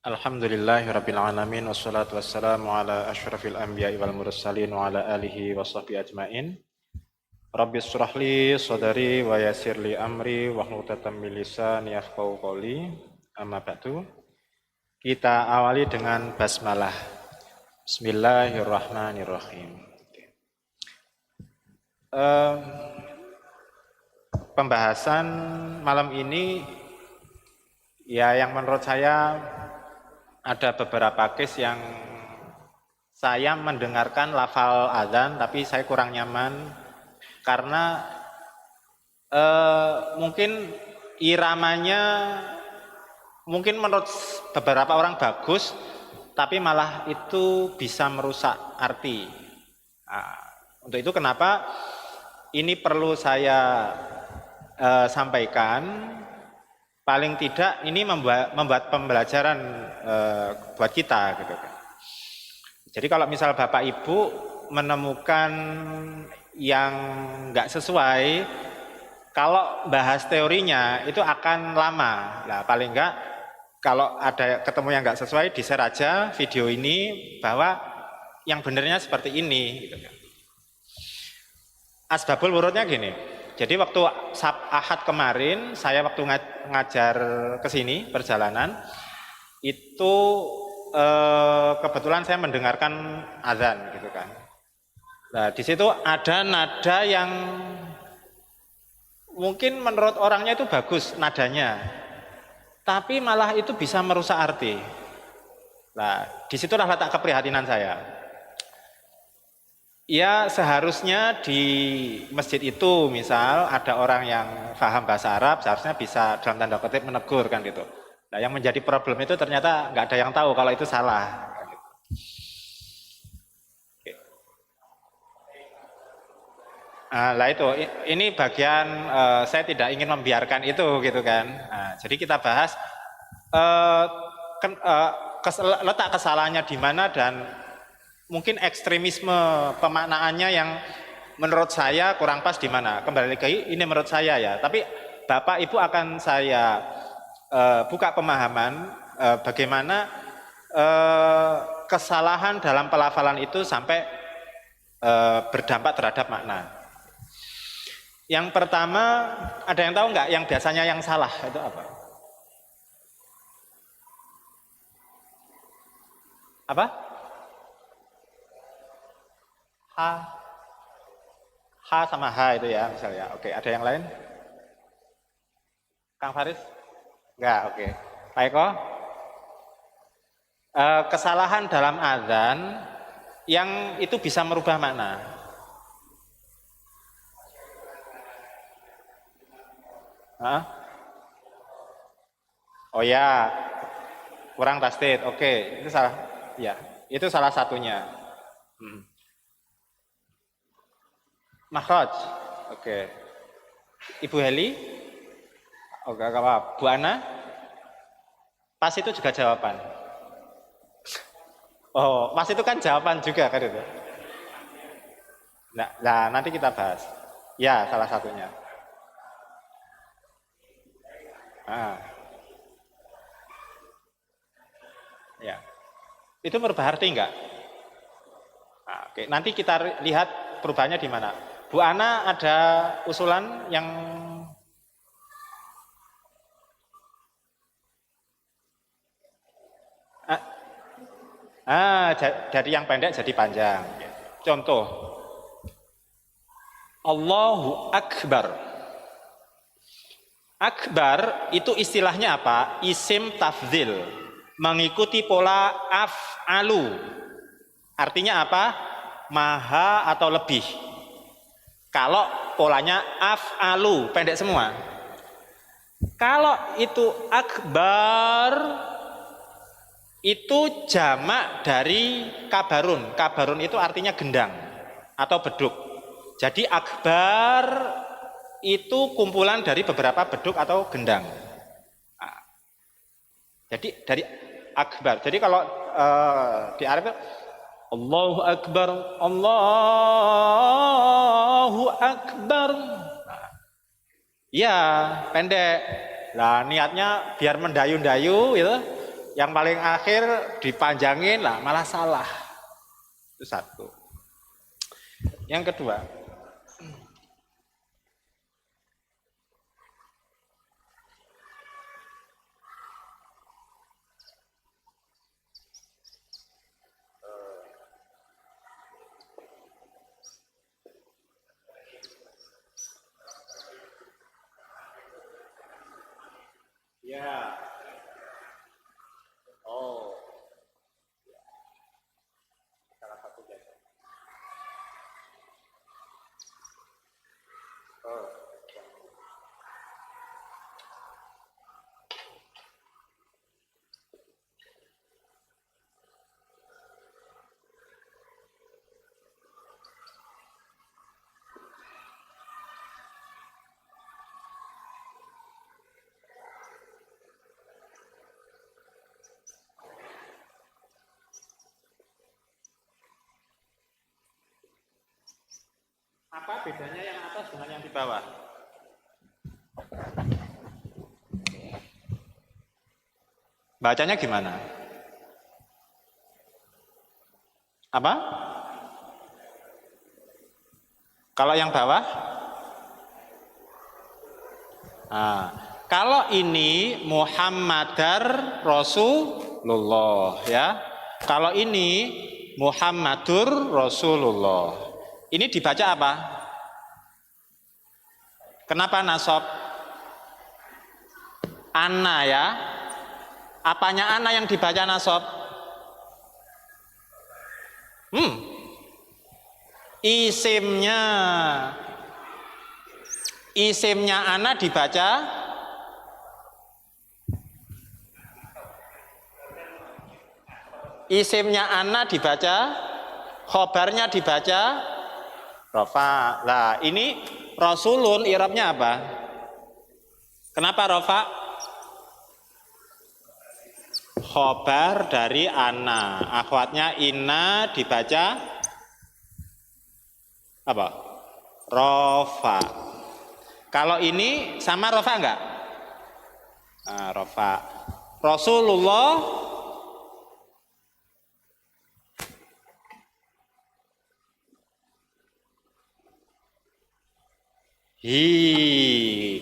Alhamdulillahirabbil alamin wassalatu wassalamu ala asyrafil anbiya'i wal mursalin wa ala alihi wa sahbihi ajmain. Rabbis shrah li sadri wa yassir li amri wahlul 'uqdatam min lisani yafqahu qawli. Amma ba'du. Kita awali dengan basmalah. Bismillahirrahmanirrahim. Pembahasan malam ini ya yang menurut saya ada beberapa case yang saya mendengarkan lafal azan tapi saya kurang nyaman karena mungkin iramanya mungkin menurut beberapa orang bagus tapi malah itu bisa merusak arti. Nah, untuk itu kenapa ini perlu saya sampaikan. Paling tidak ini membuat pembelajaran buat kita gitu kan. Jadi kalau misal Bapak Ibu menemukan yang nggak sesuai, kalau bahas teorinya itu akan lama. Nah paling nggak kalau ada ketemu yang nggak sesuai, di-share aja video ini bahwa yang benernya seperti ini gitu kan. Asbabul wurudnya gini. Jadi waktu Ahad kemarin, saya waktu ngajar ke sini perjalanan, itu kebetulan saya mendengarkan azan gitu kan. Nah di situ ada nada yang mungkin menurut orangnya itu bagus nadanya, tapi malah itu bisa merusak arti. Nah disitulah letak keprihatinan saya. Ya seharusnya di masjid itu misal ada orang yang paham bahasa Arab seharusnya bisa dalam tanda kutip menegur kan gitu. Nah yang menjadi problem itu ternyata nggak ada yang tahu kalau itu salah. Nah itu ini bagian saya tidak ingin membiarkan itu gitu kan. Nah, jadi kita bahas letak kesalahannya di mana dan mungkin ekstremisme pemaknaannya yang menurut saya kurang pas di mana. Kembali lagi ini menurut saya ya. Tapi Bapak Ibu akan saya buka pemahaman bagaimana kesalahan dalam pelafalan itu sampai berdampak terhadap makna. Yang pertama, ada yang tahu nggak yang biasanya yang salah itu apa? Apa? H sama H itu ya misalnya. Oke, ada yang lain? Kang Faris? Enggak, oke. Pak Eko? Kesalahan dalam azan yang itu bisa merubah makna. Hah? Oh ya, kurang tasdid. Oke, itu salah. Ya, itu salah satunya. Makhraj. Oke. Ibu Heli? Oke, apa? Bu Ana? Pas itu juga jawaban. Oh, pas itu kan jawaban juga kan itu. Nah, nanti kita bahas. Ya, salah satunya. Ya. Itu merubah arti enggak? Nah, oke, nanti kita lihat perubahannya di mana. Bu Ana ada usulan yang dari yang pendek jadi panjang. Contoh, Allahu Akbar. Akbar itu istilahnya apa? Isim tafdhil, mengikuti pola af'alu. Artinya apa? Maha atau lebih. Kalau polanya af'alu, pendek semua. Kalau itu akbar, itu jamak dari kabarun. Kabarun itu artinya gendang atau beduk. Jadi akbar itu kumpulan dari beberapa beduk atau gendang. Nah, jadi dari akbar. Jadi kalau di Arab Allahu Akbar, Allahu Akbar. Nah, ya pendek. Nah niatnya biar mendayu-dayu gitu. Yang paling akhir dipanjangin lah malah salah. Itu satu. Yang kedua, ya, oh, salah satu jasa. Oh, apa bedanya yang atas dengan yang di bawah? Bacanya gimana? Apa? Kalau yang bawah? Nah, kalau ini Muhammadar Rasulullah ya. Kalau ini Muhammadur Rasulullah. Ini dibaca apa? Kenapa nasab? Anna ya. Apanya ana yang dibaca nasab? Isimnya. Isimnya ana dibaca isimnya ana dibaca, khobarnya dibaca rofa. Lah ini Rasulun i'rabnya apa? Kenapa rofa? Khobar dari ana, akhwatnya inna dibaca apa? Rofa. Kalau ini sama rofa enggak? Nah, rofa. Rasulullah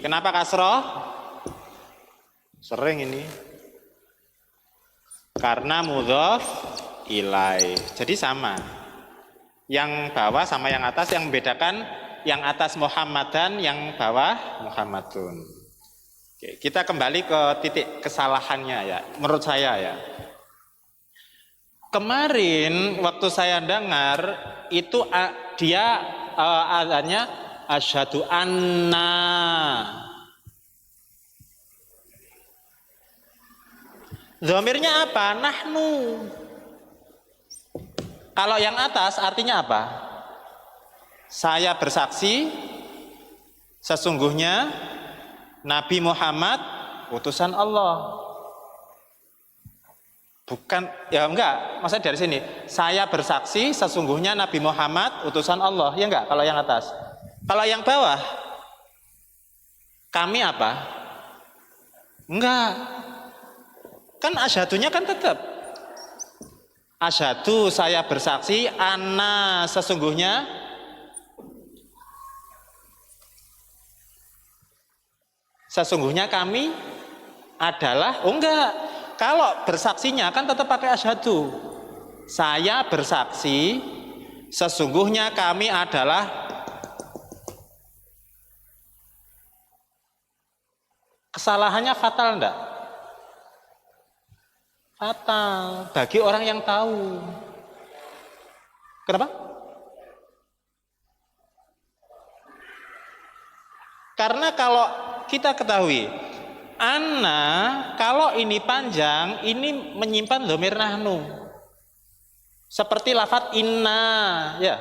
kenapa kasroh? Sering ini. Karena mudhof ilai. Jadi sama. Yang bawah sama yang atas, yang membedakan yang atas Muhammadan, yang bawah Muhammadun. Oke, kita kembali ke titik kesalahannya ya, menurut saya ya. Kemarin waktu saya dengar itu dia adanya asyhadu anna. Dhamirnya apa? Nahnu. Kalau yang atas artinya apa? Saya bersaksi sesungguhnya Nabi Muhammad utusan Allah. Bukan, ya enggak, maksudnya dari sini. Saya bersaksi sesungguhnya Nabi Muhammad utusan Allah, ya enggak kalau yang atas. Kalau yang bawah kami apa? Enggak. Kan asyhadunya kan tetap asyhadu, saya bersaksi, ana sesungguhnya kami adalah, oh enggak, kalau bersaksinya kan tetap pakai asyhadu. Saya bersaksi sesungguhnya kami adalah, kesalahannya fatal enggak? Fatal bagi orang yang tahu. Kenapa? Karena kalau kita ketahui anna, kalau ini panjang, ini menyimpan dhamir nahnu. Seperti lafadz inna, ya.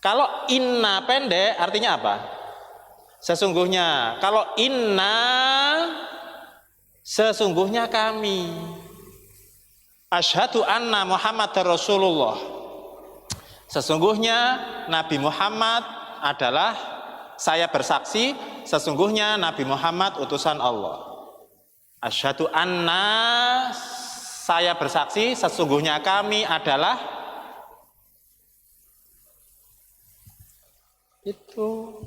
Kalau inna pendek, artinya apa? Sesungguhnya. Kalau inna, sesungguhnya kami. Asyhadu anna Muhammad Rasulullah. Sesungguhnya Nabi Muhammad adalah, saya bersaksi sesungguhnya Nabi Muhammad utusan Allah. Asyhadu anna, saya bersaksi sesungguhnya kami adalah itu.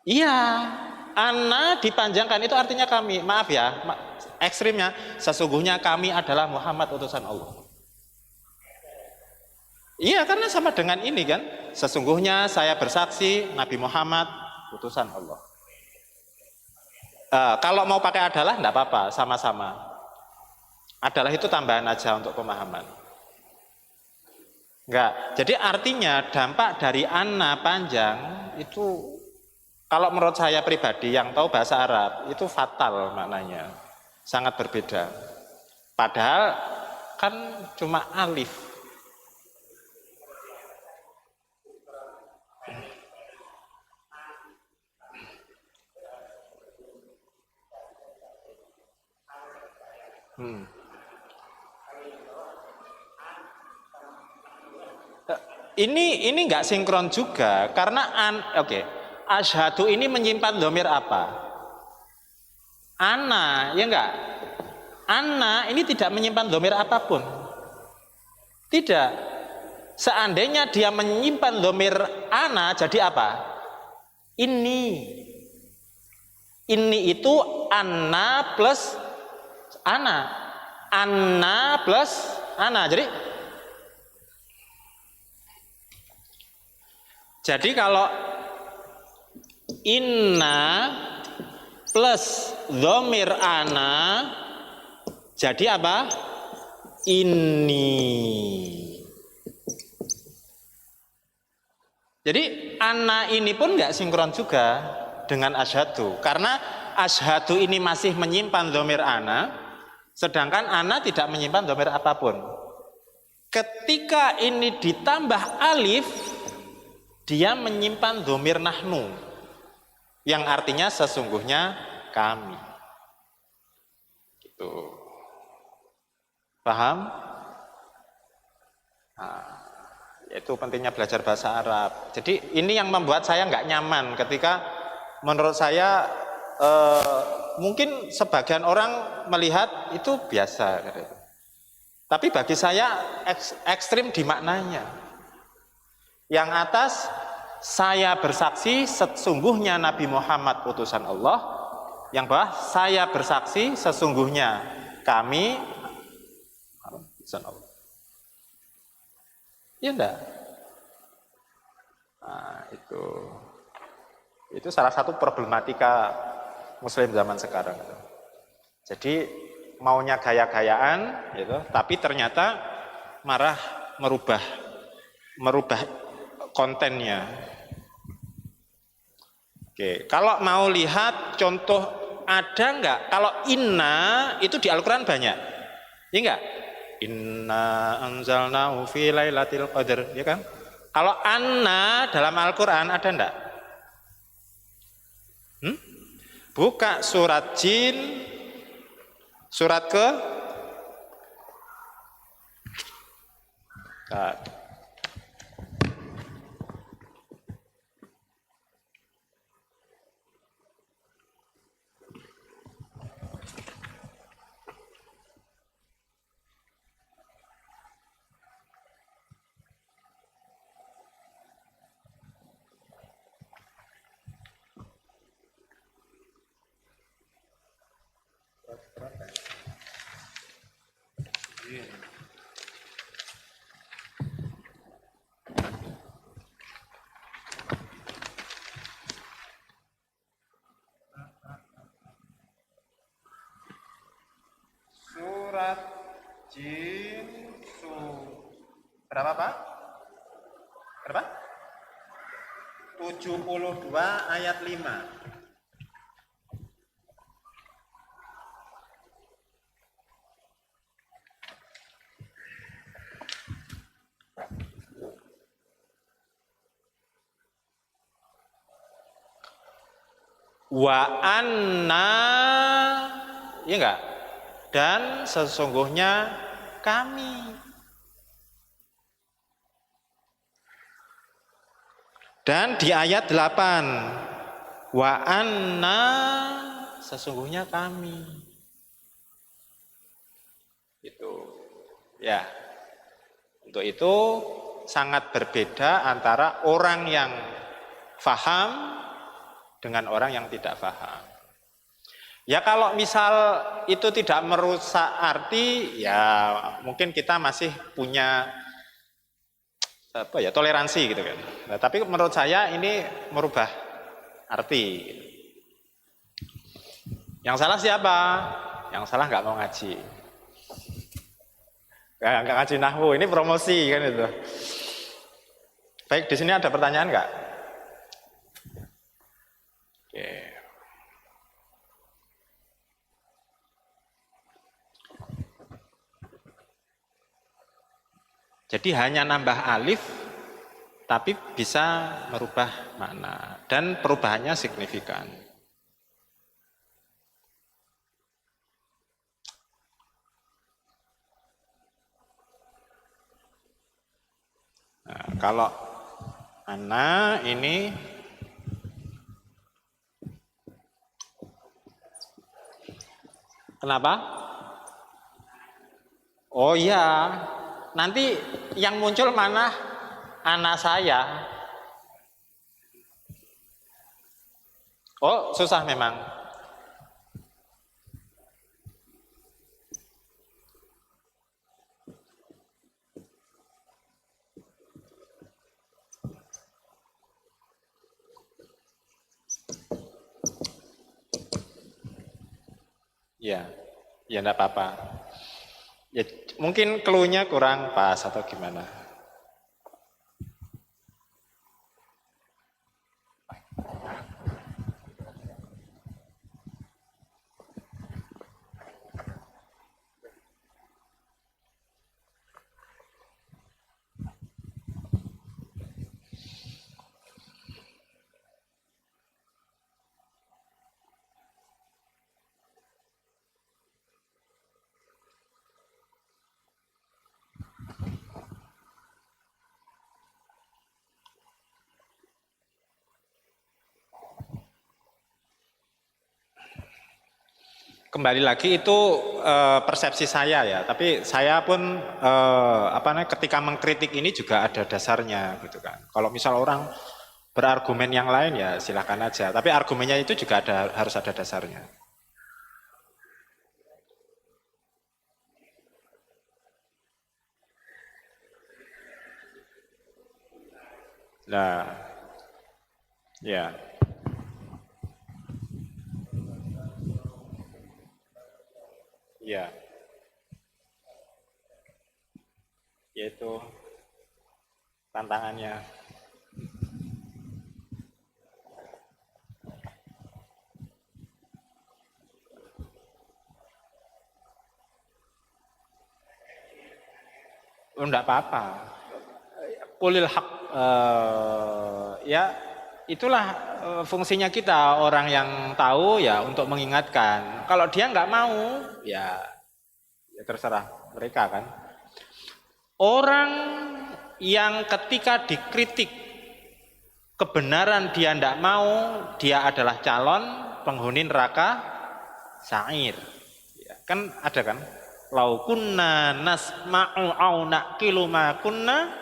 Iya, anna dipanjangkan itu artinya kami. Maaf ya, ekstrimnya sesungguhnya kami adalah Muhammad utusan Allah. Iya, karena sama dengan ini kan. Sesungguhnya saya bersaksi Nabi Muhammad utusan Allah. Kalau mau pakai adalah enggak apa-apa, sama-sama. Adalah itu tambahan aja untuk pemahaman. Enggak. Jadi artinya dampak dari anna panjang itu kalau menurut saya pribadi yang tahu bahasa Arab itu fatal maknanya. Sangat berbeda. Padahal kan cuma alif. Ini nggak sinkron juga karena asyhadu ini menyimpan dhamir apa? Ana, ya enggak? Ana ini tidak menyimpan dhamir apapun. Tidak. Seandainya dia menyimpan dhamir ana jadi apa? Ini. Ini itu ana plus ana. Ana plus ana. Jadi kalau inna plus dhamir ana jadi apa? Ini. Jadi ana ini pun nggak sinkron juga dengan asyhadu karena asyhadu ini masih menyimpan dhamir ana sedangkan ana tidak menyimpan dhamir apapun. Ketika ini ditambah alif dia menyimpan dhamir nahnu yang artinya sesungguhnya kami. Gitu. Paham? Nah, itu pentingnya belajar bahasa Arab. Jadi ini yang membuat saya nggak nyaman ketika menurut saya mungkin sebagian orang melihat itu biasa. Tapi bagi saya ekstrim di maknanya. Yang atas saya bersaksi sesungguhnya Nabi Muhammad utusan Allah. Yang bawah saya bersaksi sesungguhnya kami utusan Allah. Iya enggak? Nah, itu salah satu problematika Muslim zaman sekarang. Jadi maunya gaya-gayaan, gitu, tapi ternyata marah merubah kontennya. Oke, kalau mau lihat contoh ada enggak? Kalau inna itu di Al-Quran banyak, iya enggak? Inna anzalnahu fi lailatul qadar, ya kan? Kalau anna dalam Al-Quran ada enggak? Buka surat Jin, surat ke surat Jin berapa Pak? Berapa? 72 ayat 5. Wa anna, ya enggak? Dan sesungguhnya kami. Dan di ayat 8, wa anna, sesungguhnya kami. Itu ya. Untuk itu sangat berbeda antara orang yang faham dengan orang yang tidak faham. Ya kalau misal itu tidak merusak arti, ya mungkin kita masih punya toleransi gitu kan. Nah, tapi menurut saya ini merubah arti. Yang salah siapa? Yang salah nggak mau ngaji. Nggak ngaji nahwu, ini promosi kan itu. Baik, di sini ada pertanyaan nggak? Oke. Jadi hanya nambah alif, tapi bisa merubah makna dan perubahannya signifikan. Nah, kalau ana ini kenapa? Oh iya, nanti yang muncul mana? Anak saya. Oh, susah memang. Ya, ya enggak apa-apa. Ya, mungkin clue-nya kurang pas atau gimana. Kembali lagi itu persepsi saya ya, tapi saya pun ketika mengkritik ini juga ada dasarnya gitu kan. Kalau misal orang berargumen yang lain ya silakan aja, tapi argumennya itu juga harus ada dasarnya. Nah, ya. Ya, yaitu tantangannya. Oh, enggak apa-apa. Kulil hak, ya itulah fungsinya kita orang yang tahu ya untuk mengingatkan. Kalau dia nggak mau, ya terserah mereka kan. Orang yang ketika dikritik kebenaran dia tidak mau, dia adalah calon penghuni neraka sa'ir. Ya, kan ada kan? Lau kunna nasma'u au naqilu ma kunna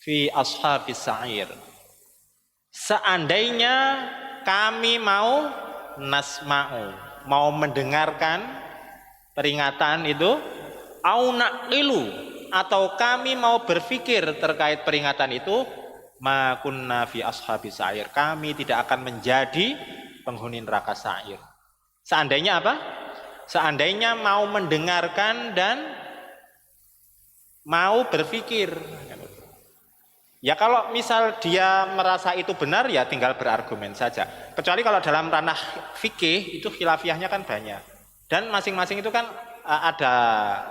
fi ashabis sa'ir. Seandainya kami mau nasma'u, mau mendengarkan peringatan itu, au naqilu, atau kami mau berpikir terkait peringatan itu, ma kunna fi ashabis sa'ir, kami tidak akan menjadi penghuni neraka sa'ir. Seandainya apa? Seandainya mau mendengarkan dan mau berpikir. Ya kalau misal dia merasa itu benar ya tinggal berargumen saja. Kecuali kalau dalam ranah fikih itu khilafiyahnya kan banyak. Dan masing-masing itu kan ada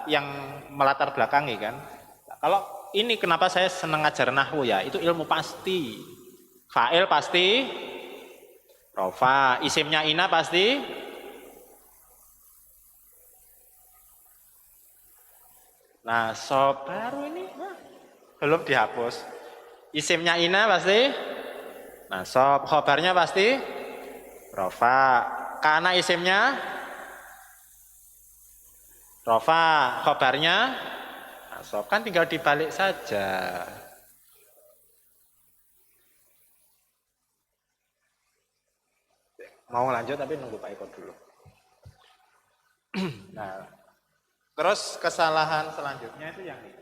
yang melatar belakangi kan. Kalau ini kenapa saya senang ngajar nahwu ya, itu ilmu pasti. Fa'il pasti, rofa, isimnya ina pasti, nah so baru ini belum dihapus. Isimnya ina pasti, nasab. Khobarnya pasti rofa. Kana isimnya rofa. Khobarnya nasab. Kan tinggal dibalik saja. Mau lanjut tapi nunggu Pak Eko dulu. Nah, terus kesalahan selanjutnya itu yang ini.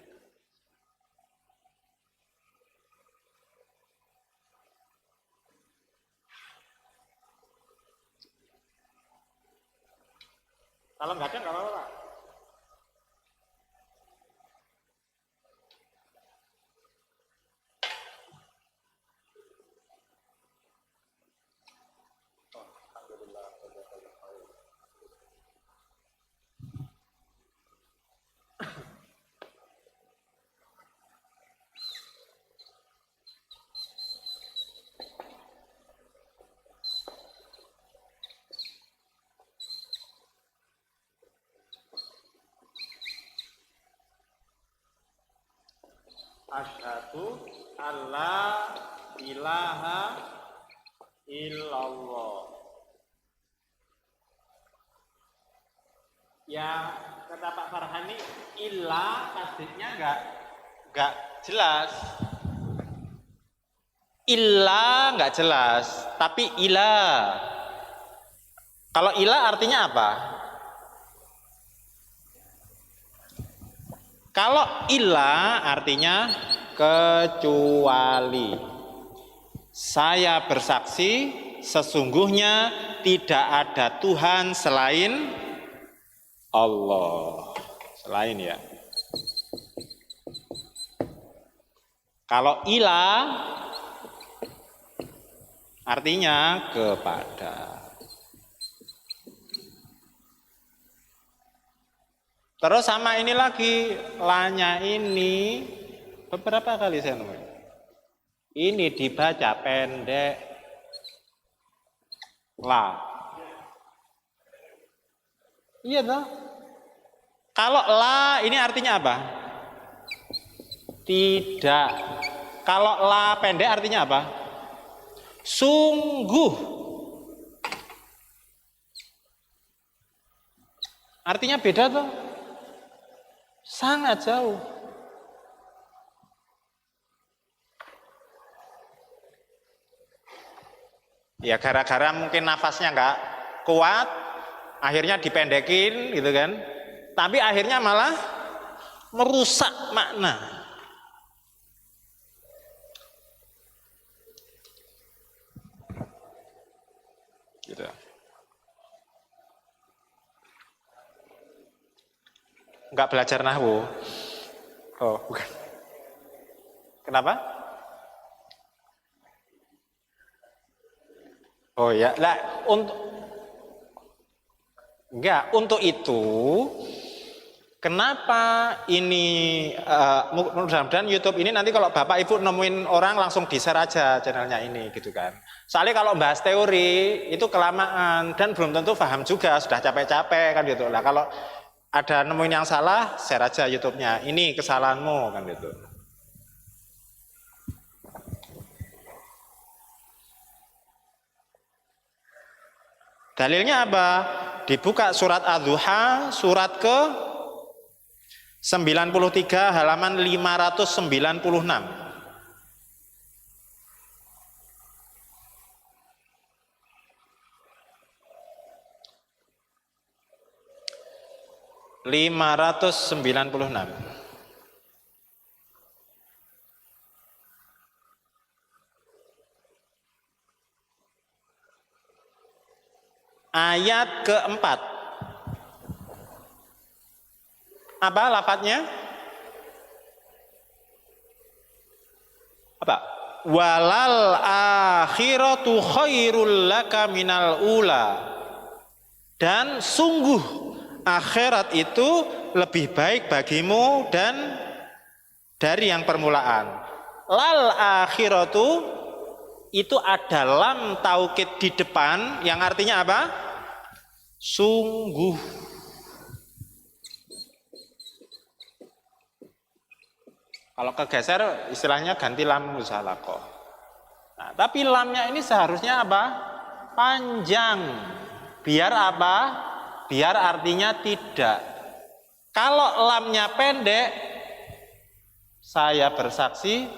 Kalau nggak ada nggak apa-apa Pak. Asyhadu alla ilaha illallah. Ya kata Pak Farhani, illa tasdidnya nggak jelas. Illa nggak jelas, tapi ila. Kalau ila artinya apa? Kalau illa artinya kecuali. Saya bersaksi sesungguhnya tidak ada Tuhan selain Allah. Selain ya. Kalau ila artinya kepada. Terus sama ini lagi, lanya ini beberapa kali saya nemuin. Ini dibaca pendek la. Iya toh? Kalau la ini artinya apa? Tidak. Kalau la pendek artinya apa? Sungguh. Artinya beda toh? Sangat jauh. Ya gara-gara mungkin nafasnya nggak kuat, akhirnya dipendekin gitu kan. Tapi akhirnya malah merusak makna. Gitu. Nggak belajar nahwu. Oh, bukan. Kenapa? Oh ya, lah untuk itu kenapa ini mudah-mudahan YouTube ini nanti kalau Bapak Ibu nemuin orang langsung di-share aja channelnya ini gitu kan. Soalnya kalau bahas teori itu kelamaan dan belum tentu paham juga, sudah capek-capek kan gitu. Lah kalau ada nemuin yang salah, share aja YouTube-nya. Ini kesalahanmu kan gitu. Dalilnya apa? Dibuka surat Ad-Duha, surat ke 93 halaman 596. Ayat keempat. Apa lafadznya? Apa? Walal akhiratu khairul laka minal ula. Dan sungguh akhirat itu lebih baik bagimu dan dari yang permulaan. Lal akhiratu itu ada lam taukid di depan yang artinya apa? Sungguh. Kalau kegeser istilahnya ganti lam musalaqah. Nah, tapi lamnya ini seharusnya apa? Panjang. Biar apa? Biar artinya tidak. Kalau lamnya pendek, saya bersaksi,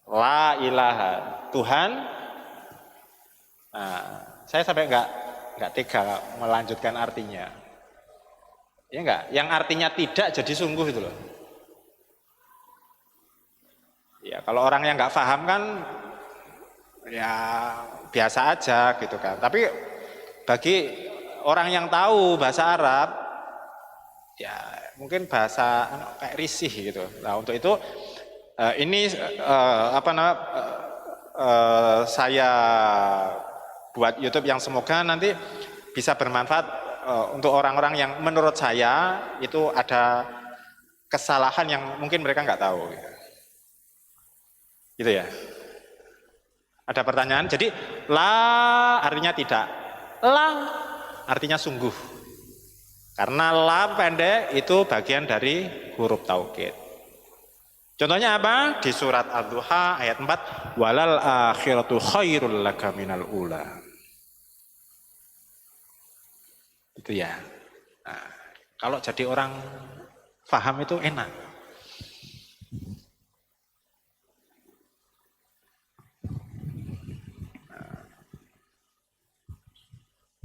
la ilaha, Tuhan. Nah, saya sampai nggak tega melanjutkan artinya. Ya enggak? Yang artinya tidak jadi sungguh itu loh. Ya, kalau orang yang nggak paham kan ya biasa aja gitu kan. Tapi bagi orang yang tahu bahasa Arab, ya mungkin bahasa kayak risih gitu. Nah untuk itu ini saya buat YouTube yang semoga nanti bisa bermanfaat untuk orang-orang yang menurut saya itu ada kesalahan yang mungkin mereka nggak tahu. Gitu ya. Ada pertanyaan? Jadi la artinya tidak, la artinya sungguh. Karena la pendek itu bagian dari huruf taukid. Contohnya apa? Di surat Ad-Duha ayat 4, walal akhiratu khairul laka minal ula. Itu ya. Nah, kalau jadi orang paham itu enak.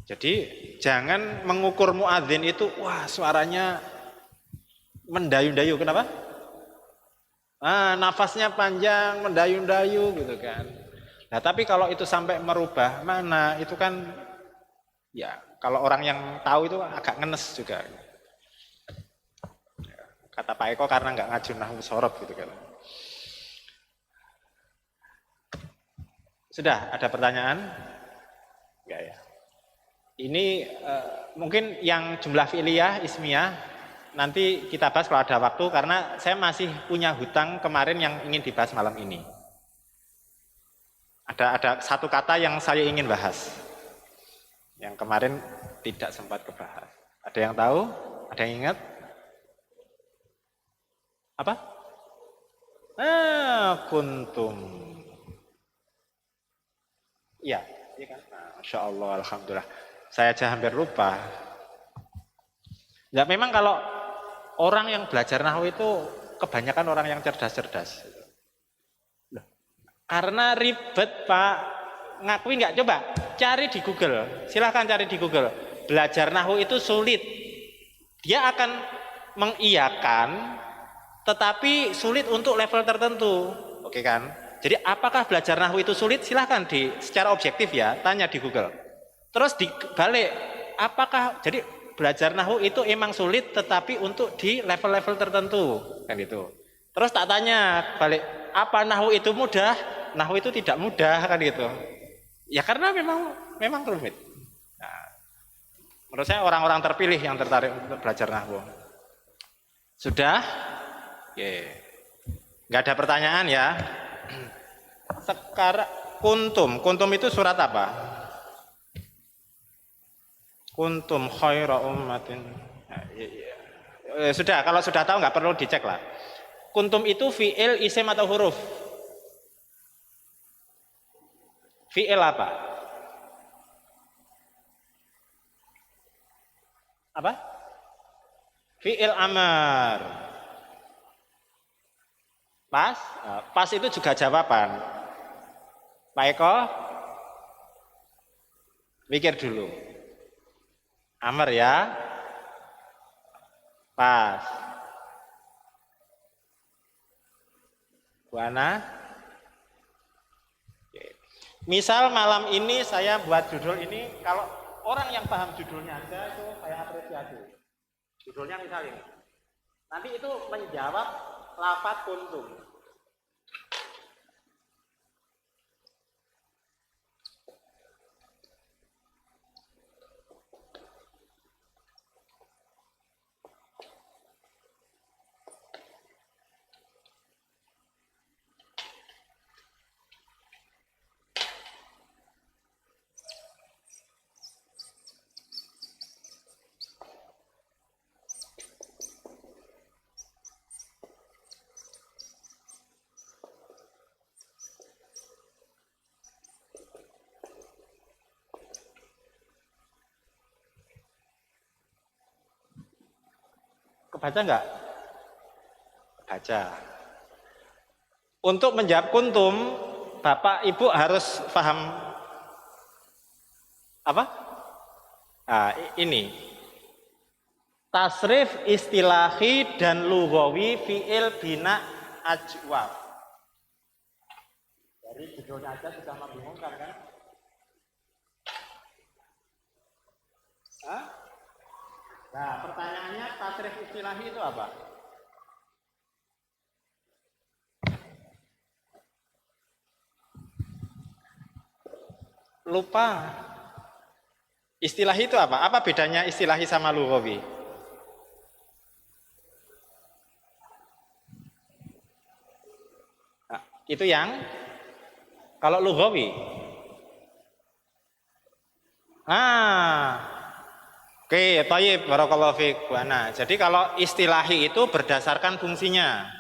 Jadi jangan mengukur muadzin itu, wah suaranya mendayu-dayu. Kenapa? Nafasnya panjang, mendayu-dayu gitu kan. Nah tapi kalau itu sampai merubah mana, itu kan ya kalau orang yang tahu itu agak ngenes juga. Kata Pak Eko karena nggak ngaju nahwu sorof gitu kan. Sudah ada pertanyaan? Enggak ya. Ini mungkin yang jumlah fi'liyah, ismiyah nanti kita bahas kalau ada waktu karena saya masih punya hutang kemarin yang ingin dibahas malam ini. Ada satu kata yang saya ingin bahas. Yang kemarin tidak sempat kebahas. Ada yang tahu? Ada yang ingat? Apa? Kuntum. Iya, iya kan? Masya Allah, alhamdulillah. Saya aja hampir lupa. Ya memang kalau orang yang belajar nahwu itu kebanyakan orang yang cerdas-cerdas. Karena ribet Pak, ngakui nggak? Coba cari di Google, silahkan cari di Google. Belajar nahwu itu sulit. Dia akan mengiyakan, tetapi sulit untuk level tertentu. Oke kan? Jadi apakah belajar nahwu itu sulit? Silahkan secara objektif ya, tanya di Google. Terus dibalik, apakah jadi belajar nahwu itu emang sulit tetapi untuk di level-level tertentu kan itu. Terus tak tanya balik, apa nahwu itu mudah? Nahwu itu tidak mudah kan gitu. Ya karena memang rumit. Nah, menurut saya orang-orang terpilih yang tertarik untuk belajar nahwu. Sudah? Oke. Nggak ada pertanyaan ya. Sekarang kuntum itu surat apa? Kuntum khaira ummatin. Sudah, kalau sudah tahu nggak perlu dicek lah. Kuntum itu fi'il, isim atau huruf? Fi'il apa? Apa? Fi'il amar. Pas? Pas itu juga jawaban. Pak Eko? Pikir dulu. Amar ya. Pas. Bu Ana. Misal malam ini saya buat judul ini, kalau orang yang paham judulnya aja itu saya apresiasi. Judulnya misal ini. Nanti itu menjawab lafaz kuntum. Kebaca enggak? Baca. Untuk menjawab kuntum, Bapak Ibu harus paham apa? Nah, ini tasrif istilahi dan lughawi fi'il bina ajwaf. Dari judulnya aja sudah membingungkan kan? Hah? Nah, pertanyaannya tasrif istilahi itu apa? Lupa. Istilahi itu apa? Apa bedanya istilahi sama lughawi? Nah, itu yang kalau lughawi. Oke, thayyib, barakallahu fiik. Nah, jadi kalau istilahi itu berdasarkan fungsinya.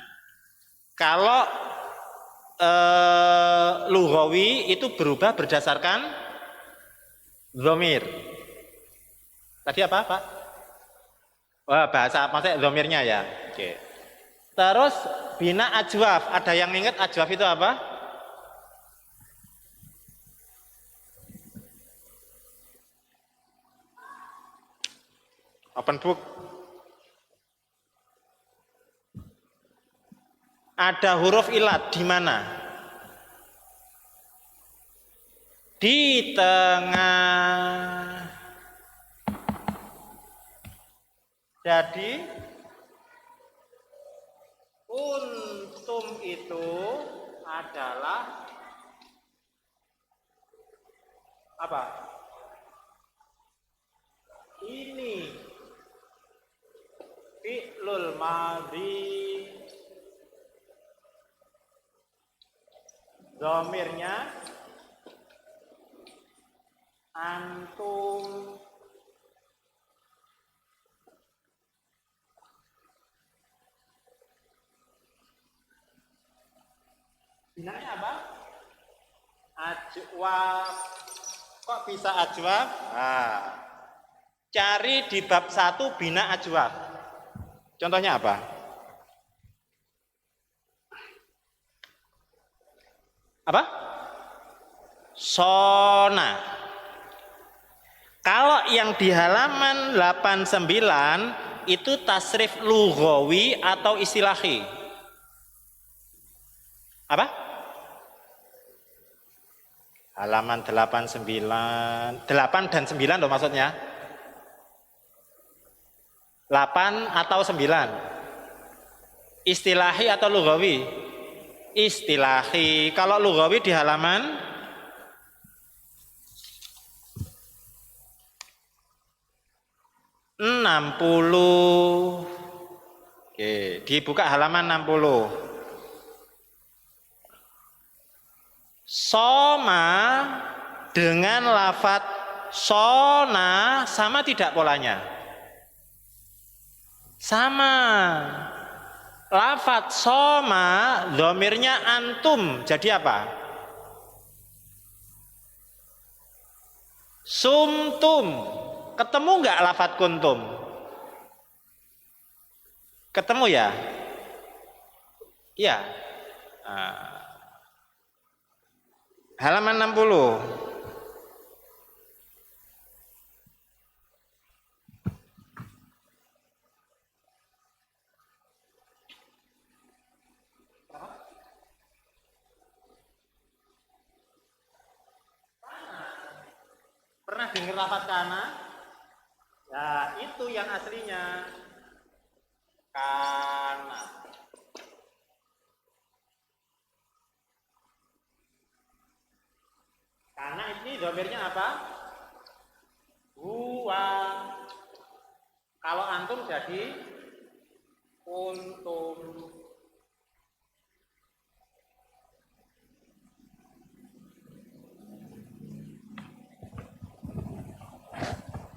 Kalau lughawi itu berubah berdasarkan dhamir. Tadi apa, Pak? Wah, bahasa maksudnya dhamirnya ya. Oke. Terus bina ajwaf. Ada yang ingat ajwaf itu apa? Open book. Ada huruf ilat di mana? Di tengah. Jadi kuntum itu adalah apa? Ini fi'lul madhi, dhamirnya antum, binanya apa? Ajwaf. Kok bisa ajwaf? Cari di bab 1 bina ajwaf. Contohnya apa? Apa? Sona. Kalau yang di halaman 89 itu tasrif lughawi atau istilahi? Apa? Halaman 89, 8 dan 9 loh maksudnya. 8 atau 9? Istilahi atau lughawi? Istilahi. Kalau lughawi di halaman 60. Oke, dibuka halaman 60. Soma dengan lafat sona sama tidak polanya? Sama. Lafat soma dhamirnya antum jadi apa? Sumtum. Ketemu nggak lafat kuntum? Ketemu ya? Iya. Halaman 60. Pernah dengar lafaz kana? Ya, itu yang aslinya. Kana. Kana ini dhamirnya apa? Huwa. Kalau antum jadi kuntum.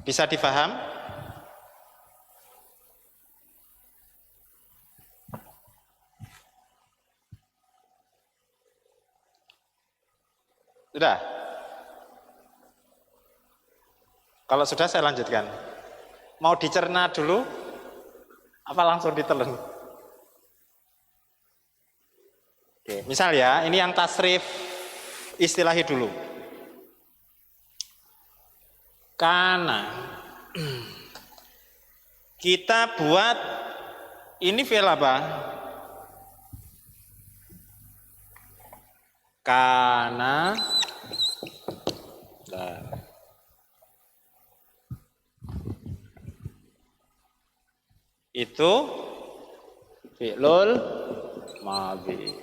Bisa difaham? Sudah? Kalau sudah saya lanjutkan. Mau dicerna dulu? Apa langsung ditelen? Oke, misal ya, ini yang tasrif istilahi dulu. Karena kita buat ini fi'il apa? Karena itu fi'lul madhi.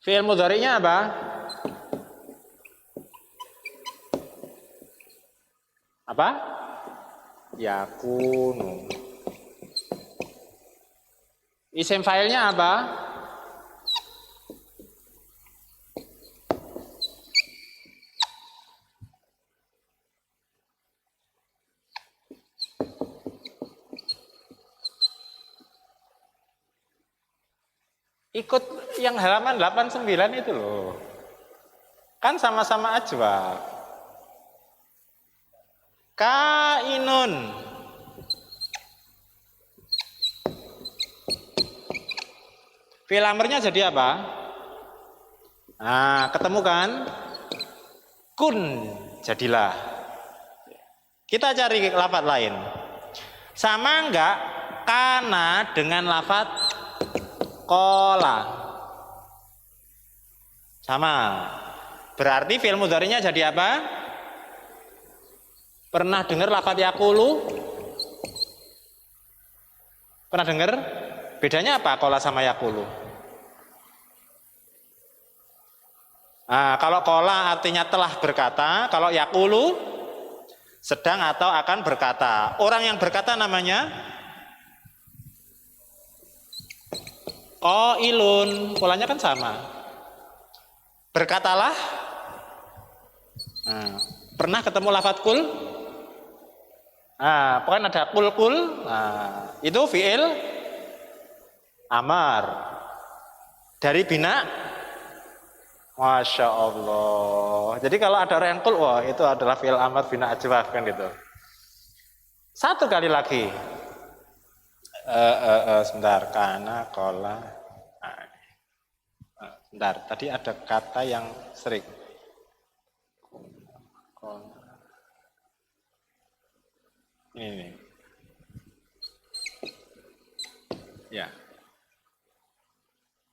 Fi'il mudhari'nya apa? Apa? Yakunu. Isim fa'ilnya apa? Ikut yang halaman 89 itu loh. Kan sama-sama ajwa. Kainun. Fi'il amrnya jadi apa? Nah, ketemu kan? Kun, jadilah. Kita cari lafadz lain. Sama enggak kana dengan lafadz kola? Sama. Berarti fi'il mudhari'nya jadi apa? Pernah dengar lafadz yaqulu? Pernah dengar? Bedanya apa kola sama yaqulu? Nah, kalau kola artinya telah berkata, kalau yaqulu sedang atau akan berkata. Orang yang berkata namanya qailun, polanya kan sama. Berkatalah. Nah, pernah ketemu lafadz kul? Nah, pokoknya ada kul. Nah, itu fi'il amar. Dari bina, Masya Allah. Jadi kalau ada orang yang kul, wah itu adalah fi'il amar bina ajwaf kan gitu. Satu kali lagi. Sebentar, karena kola. Sebentar, tadi ada kata yang sering. Ini. Ya.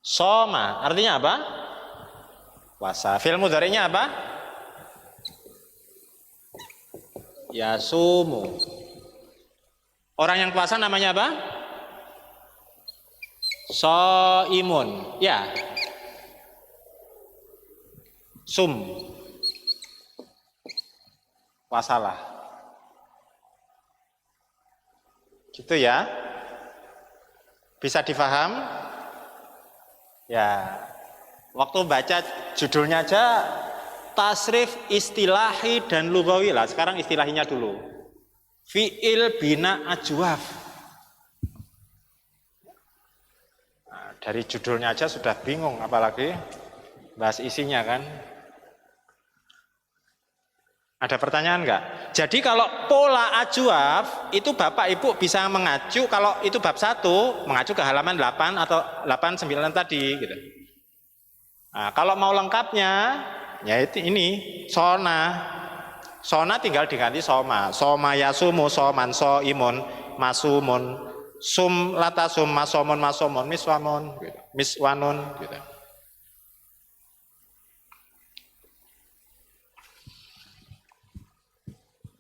Soma, artinya apa? Puasa. Fi'il mudhari'nya apa? Yasumu. Orang yang puasa namanya apa? Soimun. Ya. Sum. Puasalah. Gitu ya. Bisa difaham? Ya. Waktu baca judulnya aja tasrif istilahi dan lugawi lah. Sekarang istilahinya dulu. Fi'il bina ajwaf. Nah, dari judulnya aja sudah bingung, apalagi bahas isinya kan. Ada pertanyaan enggak? Jadi kalau pola ajwaf itu Bapak Ibu bisa mengacu, kalau itu bab 1 mengacu ke halaman 8 atau 8 9 tadi gitu. Nah, kalau mau lengkapnya ya itu ini sona. Sona tinggal diganti soma. Soma yasumu soman soimun masumun sum latasum masomon masomon miswamun gitu. Miswanun gitu.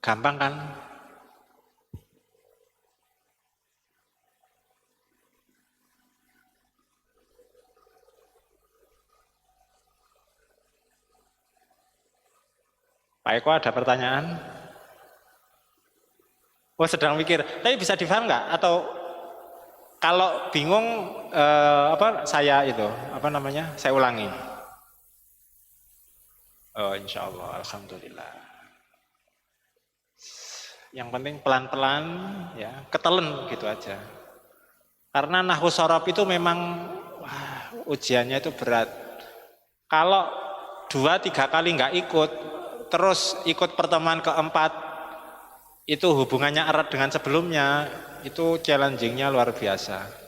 Gampang kan? Pak Eko ada pertanyaan? Oh sedang mikir, tapi bisa difaham nggak? Atau kalau bingung saya itu apa namanya? Saya ulangi. Oh insya Allah, alhamdulillah. Yang penting pelan-pelan, ya, ketelen gitu aja. Karena nahwu shorof itu memang ujiannya itu berat. Kalau 2-3 kali nggak ikut, terus ikut pertemuan keempat, itu hubungannya erat dengan sebelumnya, itu challenging-nya luar biasa.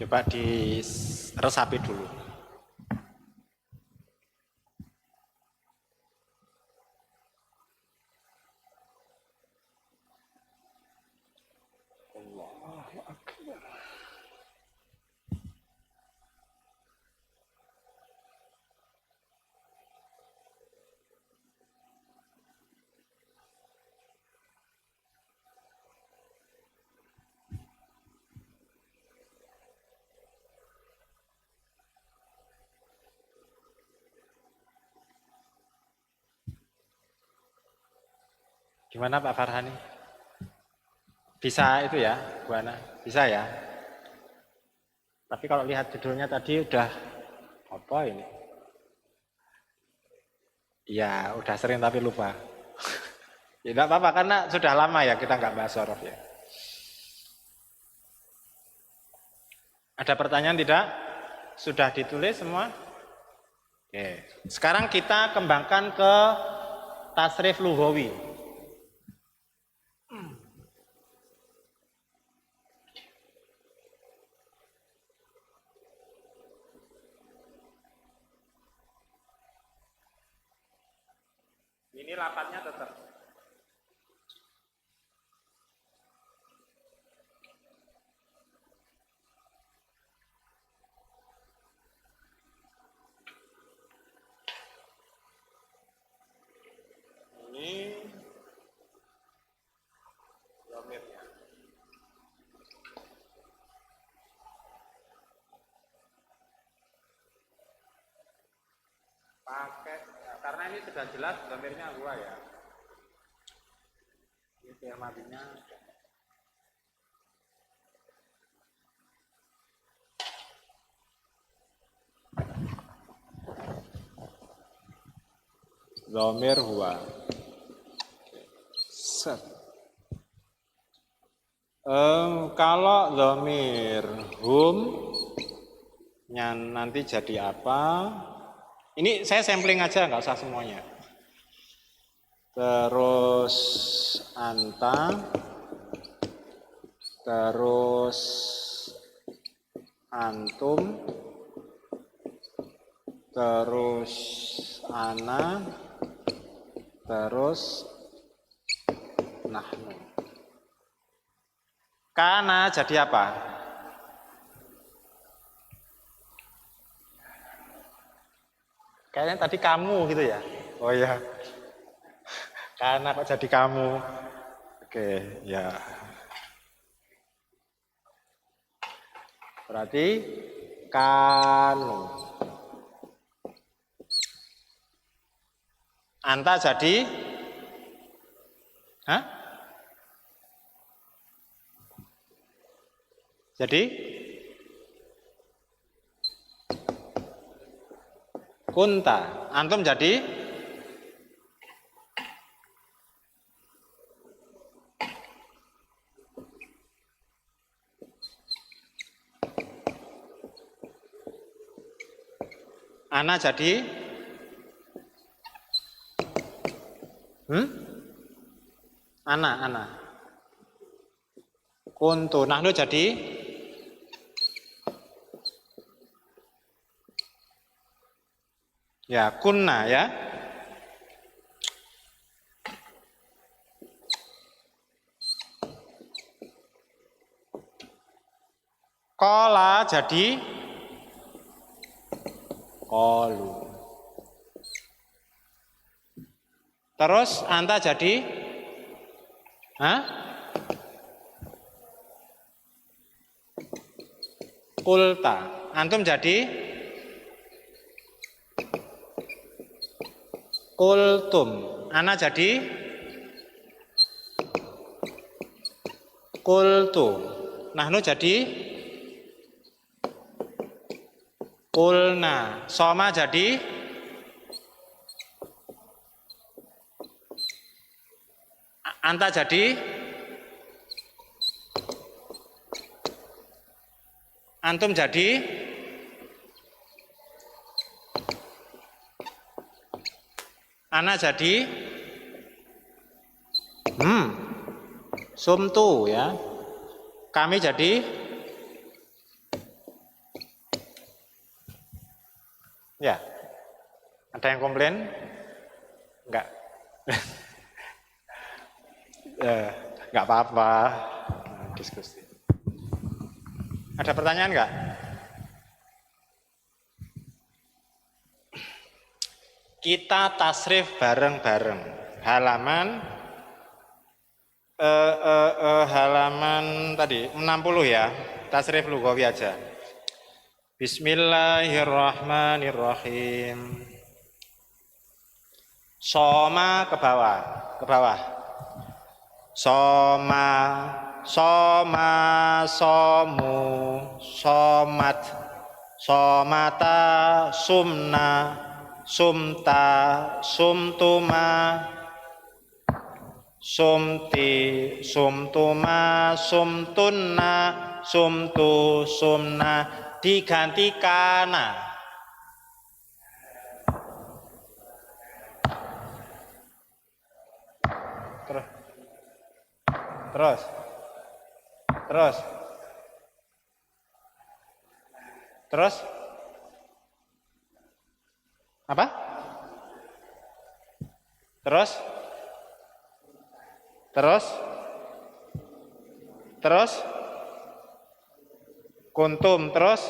Coba diresapi dulu. Gimana Pak Farhani? Bisa itu ya, Bu Ana? Bisa ya? Tapi kalau lihat judulnya tadi udah apa ini? Ya, udah sering tapi lupa. Ya tidak apa-apa, karena sudah lama ya kita nggak bahas sorof ya. Ada pertanyaan tidak? Sudah ditulis semua? Oke. Sekarang kita kembangkan ke tasrif lughawi. Ini lapatnya tetap. Ini domirnya. Pakai, ya, karena ini sudah jelas domirnya gua ya. Ini fi'il madhinya. Domir huwa. Set. Kalau domir hum nanti jadi apa? Ini saya sampling aja, nggak usah semuanya. Terus anta, terus antum, terus ana, terus nahnu. Kana jadi apa? Kayaknya tadi kamu gitu ya. Oh ya. Kana kok jadi kamu. Oke, ya. Berarti kanu. Anta jadi? Hah? Jadi? Kunta. Antum jadi? Ana jadi? Ana. Kuntu. Nahnu jadi? Ya, kunna ya. Kola jadi? Kolu. Terus anta jadi? Hah? Kulta. Antum jadi? Kultum. Ana jadi? Qultu. Nahnu jadi qulna. Soma jadi anta jadi antum jadi ana jadi sumtu ya. Kami jadi ya. Ada yang komplain? Enggak. Enggak apa-apa. Diskusi. Ada pertanyaan enggak? Kita tasrif bareng-bareng. Halaman tadi 60 ya. Tasrif lugawi aja. Bismillahirrahmanirrahim. Soma ke bawah, ke bawah. Soma, soma, somu, somat, somata, sumna, sumta, sumtuma, sumti, sumtuma, sumtunna, sumtu, sumna, diganti kana. Terus apa? Terus kuntum, terus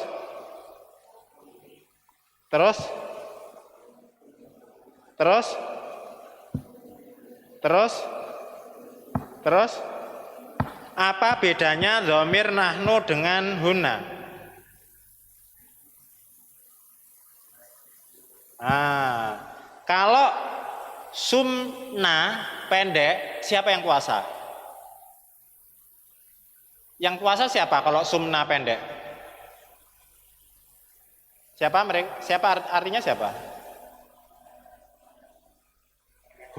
apa bedanya dhamir nahnu dengan huna? Kalau sumna pendek, siapa yang kuasa? Yang kuasa siapa kalau sumna pendek? Siapa artinya siapa?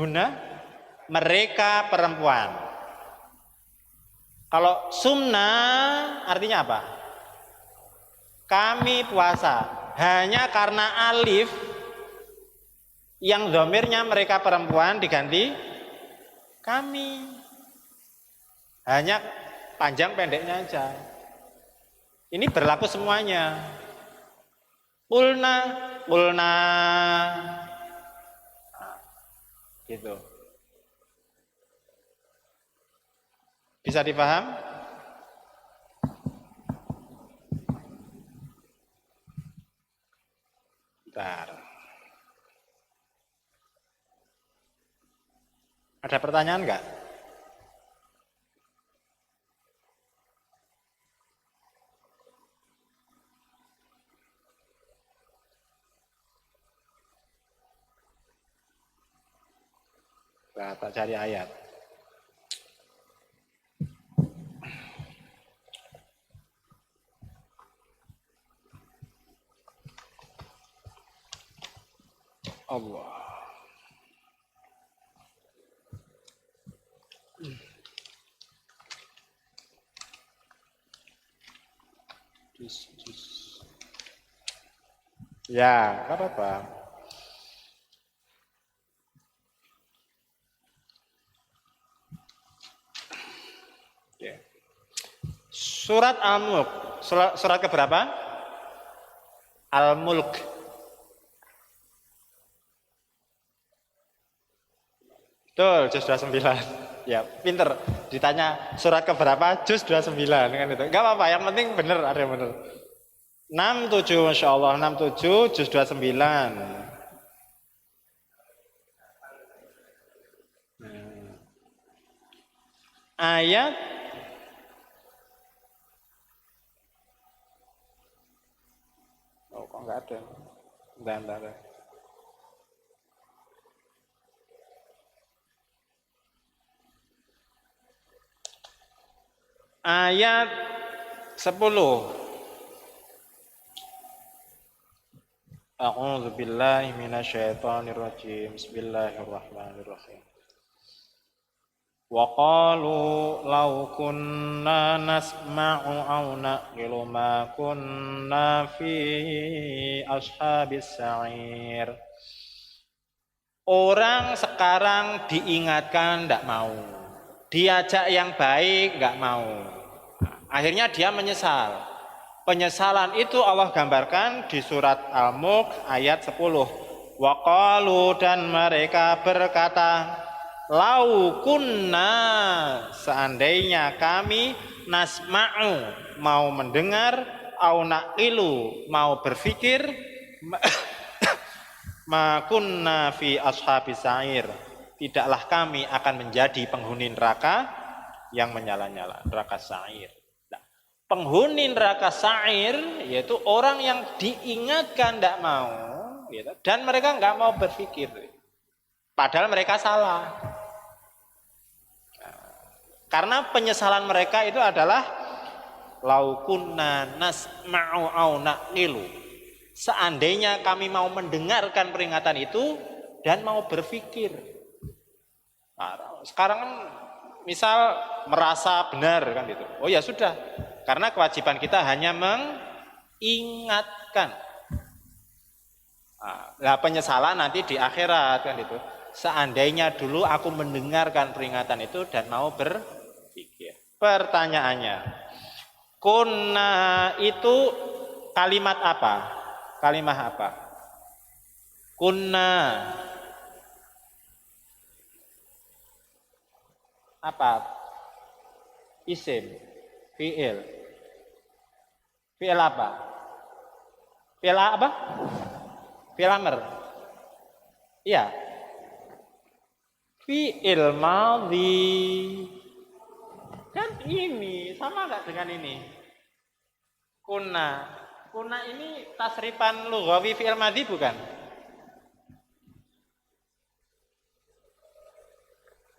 Huna, mereka perempuan. Kalau sumna artinya apa? Kami puasa. Hanya karena alif yang dhamirnya mereka perempuan diganti kami. Hanya panjang pendeknya aja. Ini berlaku semuanya. Qulna, qulna. Gitu. Bisa dipaham? Bentar. Ada pertanyaan enggak? Nah, tak cari ayat. Allah. Ya, nggak apa-apa. Surat Al-Mulk. Surat keberapa? Al-Mulk. Betul, juz 29. Ya, pinter. Ditanya surat keberapa? Juz 29 kan itu. Enggak apa-apa, yang penting benar, ada yang benar. 67 Masya Allah, 67 juz 29. Ayat kok enggak ada. Bentar. Ayat 10. A'udzu billahi minasyaitonir rajim. Bismillahirrahmanirrahim. Wa qalu law kunna nasma'u aw naqilu ma kunna fi ashabis sa'ir. Orang sekarang diingatkan tidak mau, diajak yang baik nggak mau. Akhirnya dia menyesal. Penyesalan itu Allah gambarkan di surat Al-Mulk ayat 10. Wa qalu, dan mereka berkata, lau kunna, seandainya kami nasma'u, mau mendengar, au naqilu, mau berpikir, ma kunna fi ashabis sa'ir, tidaklah kami akan menjadi penghuni neraka yang menyala-nyala, neraka sa'ir. Nah, penghuni neraka sa'ir yaitu orang yang diingatkan tidak mau, gitu, dan mereka nggak mau berpikir, padahal mereka salah. Karena penyesalan mereka itu adalah lau kunna nasma'u au naqilu, seandainya kami mau mendengarkan peringatan itu dan mau berpikir. Nah, sekarang kan misal merasa benar kan gitu. Oh ya sudah, karena kewajiban kita hanya mengingatkan. Nah, penyesalan nanti di akhirat kan gitu. Seandainya dulu aku mendengarkan peringatan itu dan mau berpikir. Pertanyaannya, kunna itu kalimat apa? Kalimat apa? Kunna apa? Isim, fi'il. Fi'il apa? Fi'il apa? Fi'il amr. Iya. Fi'il madhi. Kan ini sama enggak dengan ini? Kunna. Kunna ini tasrifan lughawi fi'il madhi bukan?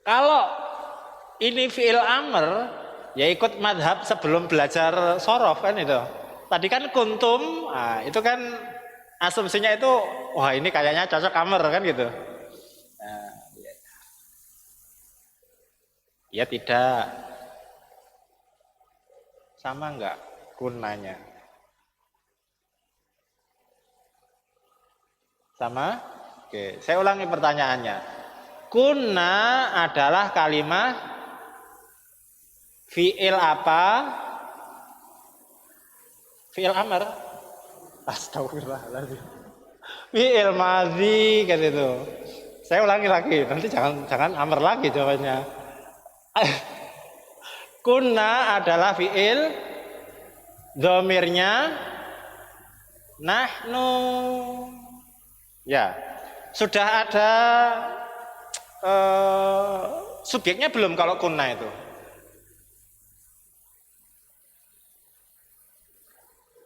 Kalau ini fi'il amr, ya ikut madhab sebelum belajar sorof kan itu. Tadi kan kuntum, nah, itu kan asumsinya itu, wah ini kayaknya cocok amr kan gitu. Nah, ya tidak. Sama enggak kunnanya? Sama? Oke, saya ulangi pertanyaannya. Kunna adalah kalimat fi'il apa? Fi'il amr. Astagfirullahaladzim. Fi'il madhi kan itu. Saya ulangi lagi, nanti jangan amr lagi jawabannya. Kunna adalah fi'il, dhamirnya nahnu. Ya, sudah ada subjeknya belum kalau kunna itu?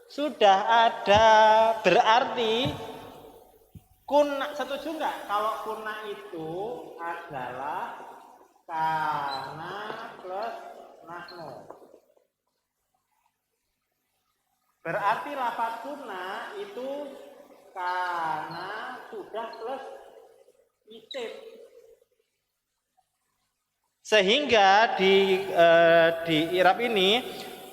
Sudah ada, berarti kunna, setuju nggak kalau kunna itu adalah kana plus nahnu? Berarti lafaz kunna itu kana sudah plus isim. Sehingga di i'rab ini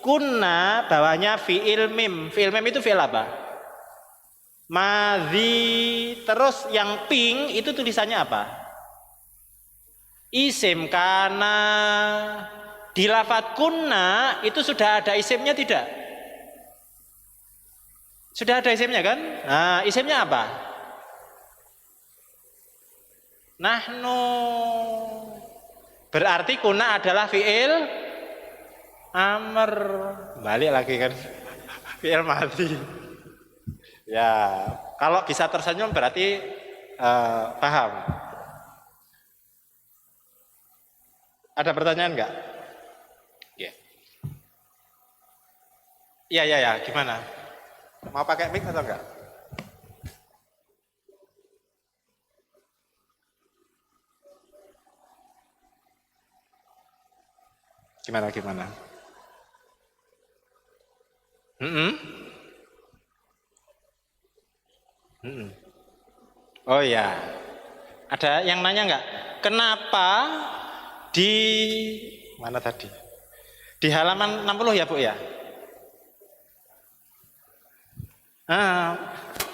kunna bawahnya fi'il mim. Fi'il mim itu fi'il apa? Madhi. Terus yang pink itu tulisannya apa? Isim kana. Di lafaz kunna itu sudah ada isimnya tidak? Sudah ada isimnya kan? Nah, isimnya apa? Nahnu. Berarti kunna adalah fi'il amr. Balik lagi kan? Fi'il madhi. Ya, kalau bisa tersenyum berarti paham. Ada pertanyaan enggak? Ya, gimana? Mau pakai mic atau enggak? Gimana? Mm-mm. Mm-mm. Oh ya, ada yang nanya nggak? Kenapa di mana tadi? Di halaman 60 ya Bu ya?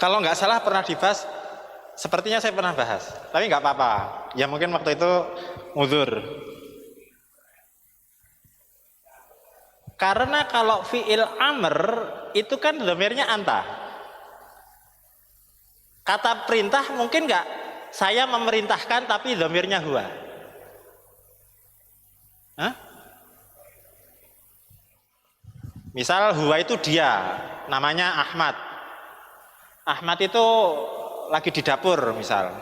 Kalau nggak salah pernah dibahas, sepertinya saya pernah bahas, tapi nggak apa-apa. Ya mungkin waktu itu uzur. Karena kalau fi'il amr itu kan dhamirnya anta. Kata perintah mungkin nggak saya memerintahkan tapi dhamirnya huwa. Hah? Misal huwa itu dia, namanya Ahmad. Ahmad itu lagi di dapur misal.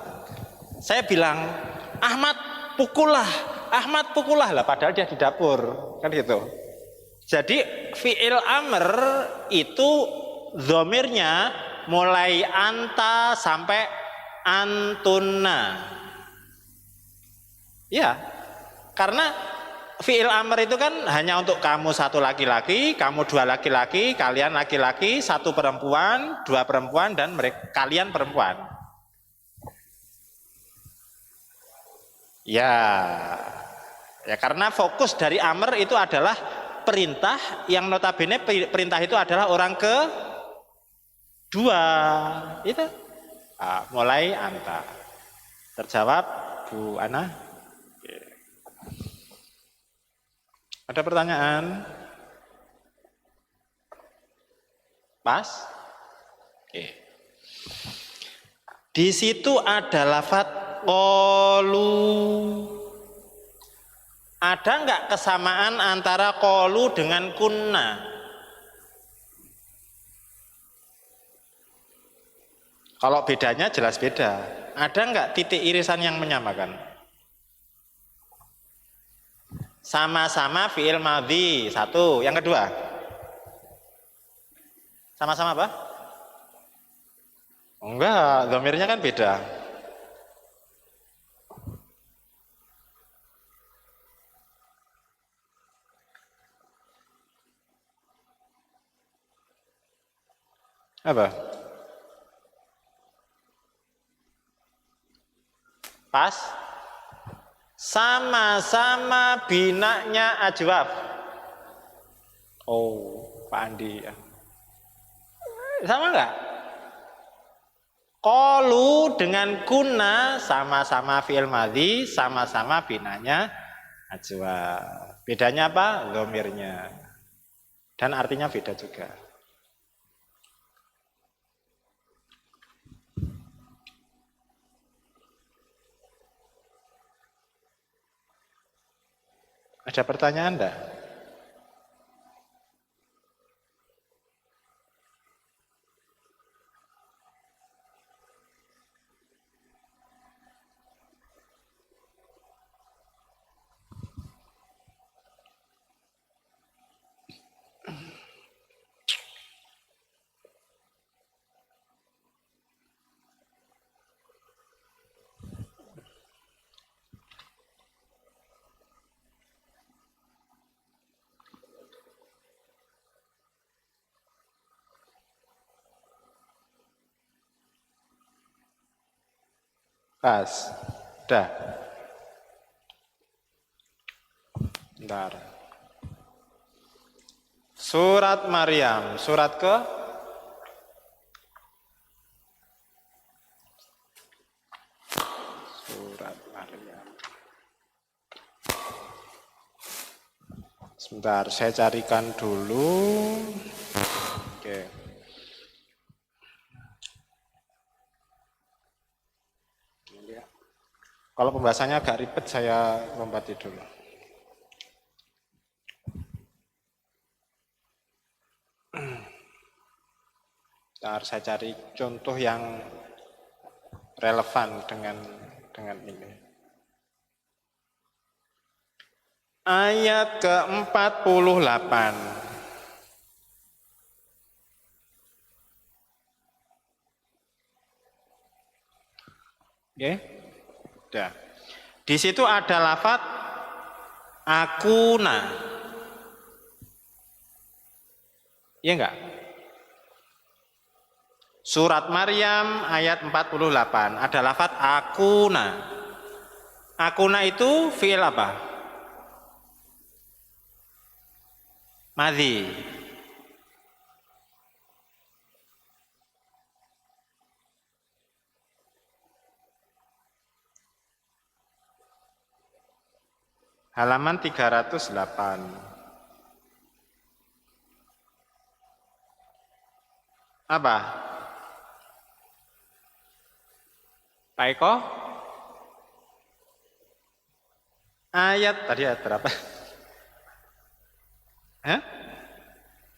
Saya bilang, Ahmad pukullah lah, padahal dia di dapur, kan gitu. Jadi fi'il amr itu dhamirnya mulai anta sampai antunna. Ya, karena fi'il amr itu kan hanya untuk kamu satu laki-laki, kamu dua laki-laki, kalian laki-laki, satu perempuan, dua perempuan, dan kalian perempuan. Ya, ya karena fokus dari amr itu adalah perintah, yang notabene perintah itu adalah orang kedua. Itu mulai anta. Terjawab Bu Ana? Ada pertanyaan? Pas? Oke. Di situ ada lafadz qalu. Ada nggak kesamaan antara qalu dengan kunna? Kalau bedanya jelas beda. Ada nggak titik irisan yang menyamakan? Sama-sama fi'il madhi, satu. Yang kedua? Sama-sama apa? Enggak, dhamirnya kan beda. Apa? Pas? Sama-sama binanya ajwaf. Oh, Pak Andi ya. Sama enggak? Qalu dengan kunna sama-sama fi'il madhi, sama-sama binanya ajwaf. Bedanya apa? Dhamirnya. Dan artinya beda juga. Ada pertanyaan enggak? Pas. Udah. Bentar. Surat Maryam, surat ke Surat Maryam. Sebentar, saya carikan dulu. Oke. Kalau pembahasannya agak ribet, saya lompati dulu. Bentar, saya cari contoh yang relevan dengan ini. Ayat ke-48. Oke. Udah. Di situ ada lafadz akuna. Iya enggak? Surat Maryam ayat 48 ada lafaz akuna. Akuna itu fi'il apa? Madhi. Halaman 308. Apa? Pak Eko? Ayat tadi ayat berapa? Hah?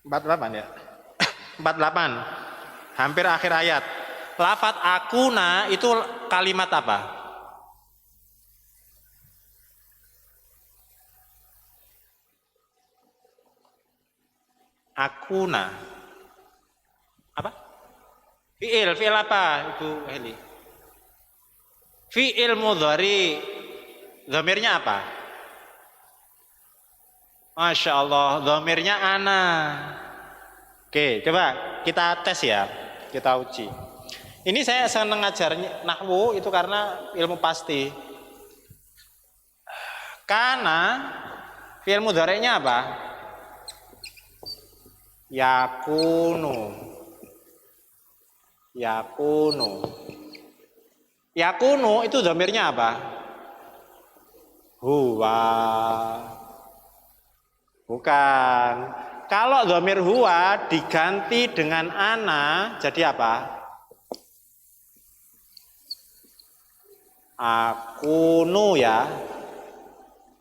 48 ya? 48. Hampir akhir ayat. Lafaz akuna itu kalimat apa? Akuna. Apa? Fi'il apa Ibu Heli? Fi'il mudhari. Dhamirnya apa? Masya Allah, dhamirnya ana. Oke, coba kita tes ya, kita uji. Ini saya senang ngajar nahwu itu karena ilmu pasti. Karena fi'il mudhari'nya apa? Yakunu. Yakunu. Yakunu itu dhamirnya apa? Huwa. Bukan. Kalau dhamir huwa diganti dengan ana, jadi apa? Akunu ya.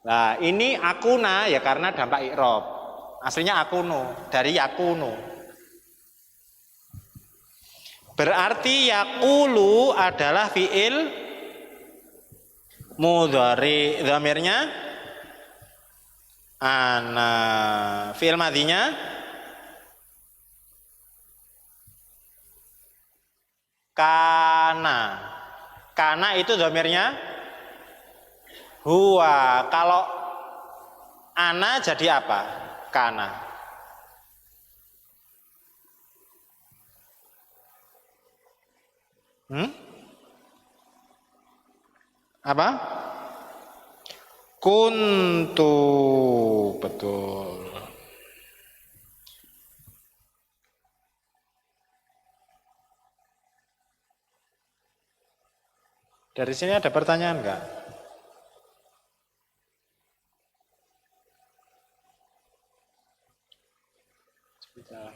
Nah, ini akuna ya karena dampak i'rab. Aslinya akunu, dari yakunu. Berarti yakulu adalah fi'il mudhari. Dhamirnya ana. Fi'il madhinya kana. Kana itu dhamirnya huwa. Kalau ana jadi apa? Kana. Apa? Kuntu. Betul. Dari sini ada pertanyaan enggak? Sebentar.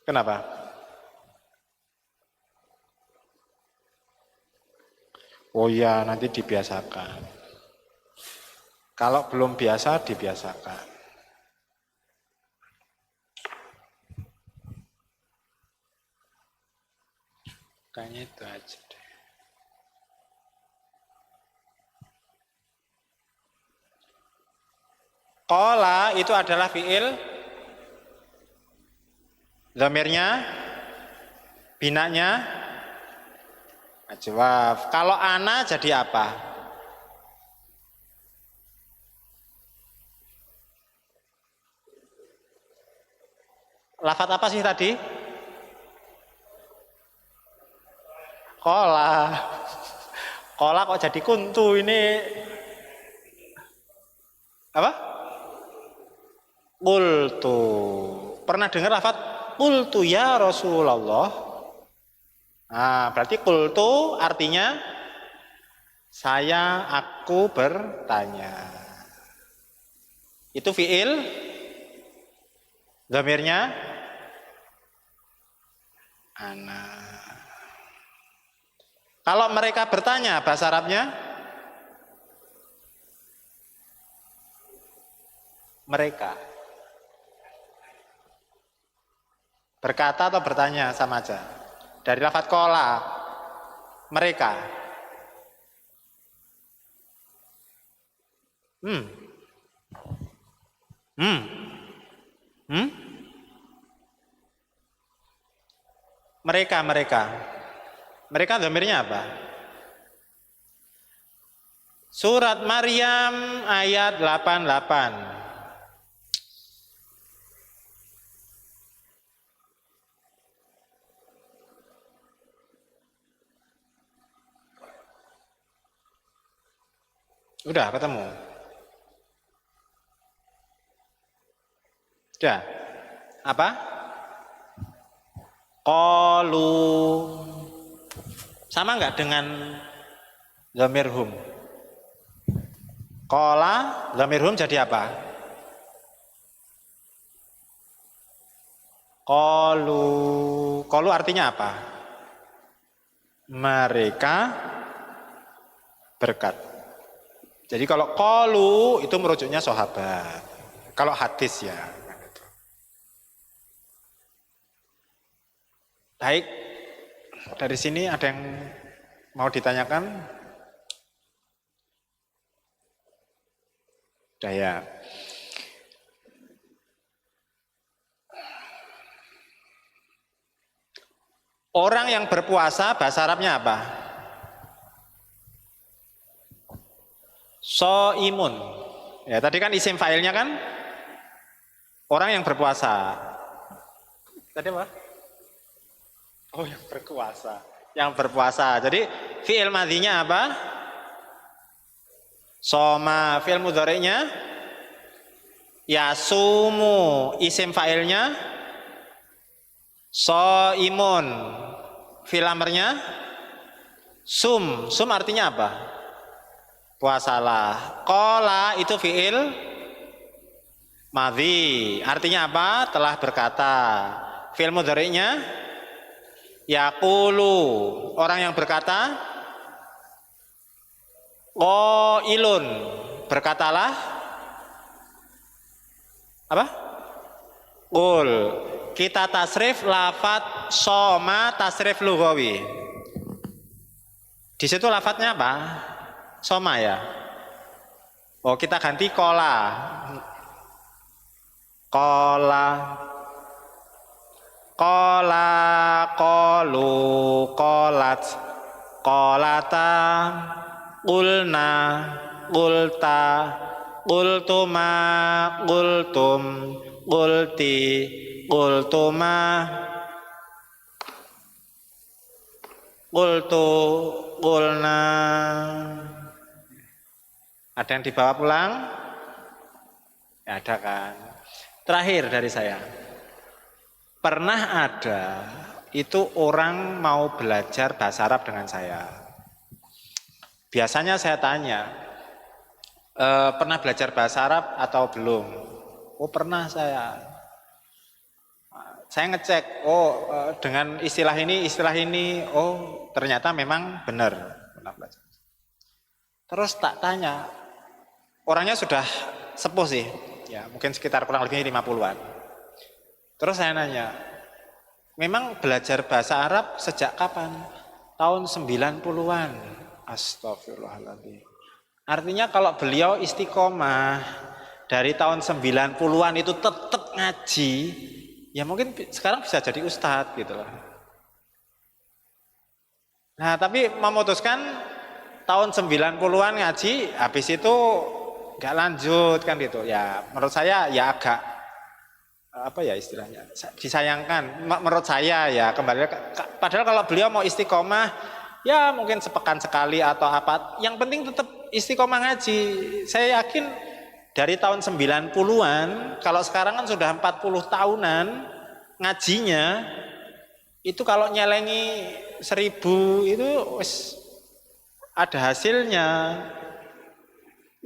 Kenapa? Oh ya, nanti dibiasakan. Kalau belum biasa, dibiasakan. Kayaknya itu aja deh. Qala itu adalah fi'il. Dhamirnya, binanya, ajwaf. Kalau ana jadi apa? Lafaz apa sih tadi? Qala. Qala kok jadi kuntu ini? Apa? Qultu. Pernah dengar lafaz qultu ya Rasulullah? Nah, berarti qultu artinya aku bertanya. Itu fi'il. Dhamirnya ana. Kalau mereka bertanya, bahasa Arabnya mereka. Berkata atau bertanya sama aja. Dari lafaz qala, mereka. Mereka dhamirnya apa? Surat Maryam ayat 88. Udah ketemu? Udah. Apa? Qalu. Sama enggak dengan dhamir hum? Qala, dhamir hum jadi apa? Qalu artinya apa? Mereka berkat. Jadi kalau qalu itu merujuknya sahabat. Kalau hadis ya. Baik, dari sini ada yang mau ditanyakan? Udah ya. Orang yang berpuasa bahasa Arabnya apa? Soimun. Ya, tadi kan isim fa'ilnya kan orang yang berpuasa. Tadi apa? Oh, yang berpuasa. Yang berpuasa. Jadi fi'il madhinya apa? Soma. Fi'il mudhari'nya yasumu. Isim fa'ilnya soimun. Fi'il amarnya sum. Sum artinya apa? Puasalah. Qala itu fi'il madhi. Artinya apa? Telah berkata. Fi'il mudhari'nya yaqulu. Orang yang berkata qailun. Berkatalah apa? Qul. Kita tasrif lafat soma tasrif lughawi. Di situ lafadznya apa? Soma ya. Oh, kita ganti kola. Kola. Kola, kolu, kolat, kolata, kulna, kulta, kultuma, kultum, kulti, kultuma, kultu, kulna. Ada yang dibawa pulang? Ya, ada kan. Terakhir dari saya. Pernah ada itu orang mau belajar bahasa Arab dengan saya. Biasanya saya tanya, pernah belajar bahasa Arab atau belum? Oh, pernah saya. Saya ngecek, dengan istilah ini, oh ternyata memang benar pernah belajar. Terus tak tanya, orangnya sudah sepuh sih, ya mungkin sekitar kurang lebih 50-an. Terus saya nanya, memang belajar bahasa Arab sejak kapan? Tahun 90-an. Astagfirullahaladzim. Artinya kalau beliau istiqomah dari tahun 90-an itu tetap ngaji, ya mungkin sekarang bisa jadi ustadz gitu loh. Nah, tapi memutuskan tahun 90-an ngaji, habis itu nggak lanjut kan gitu. Ya menurut saya ya agak apa ya istilahnya, disayangkan menurut saya ya. Kembali padahal kalau beliau mau istiqomah ya mungkin sepekan sekali atau apa, yang penting tetap istiqomah ngaji. Saya yakin dari tahun 90-an, kalau sekarang kan sudah 40 tahunan ngajinya, itu kalau nyelengi 1000 itu ada hasilnya.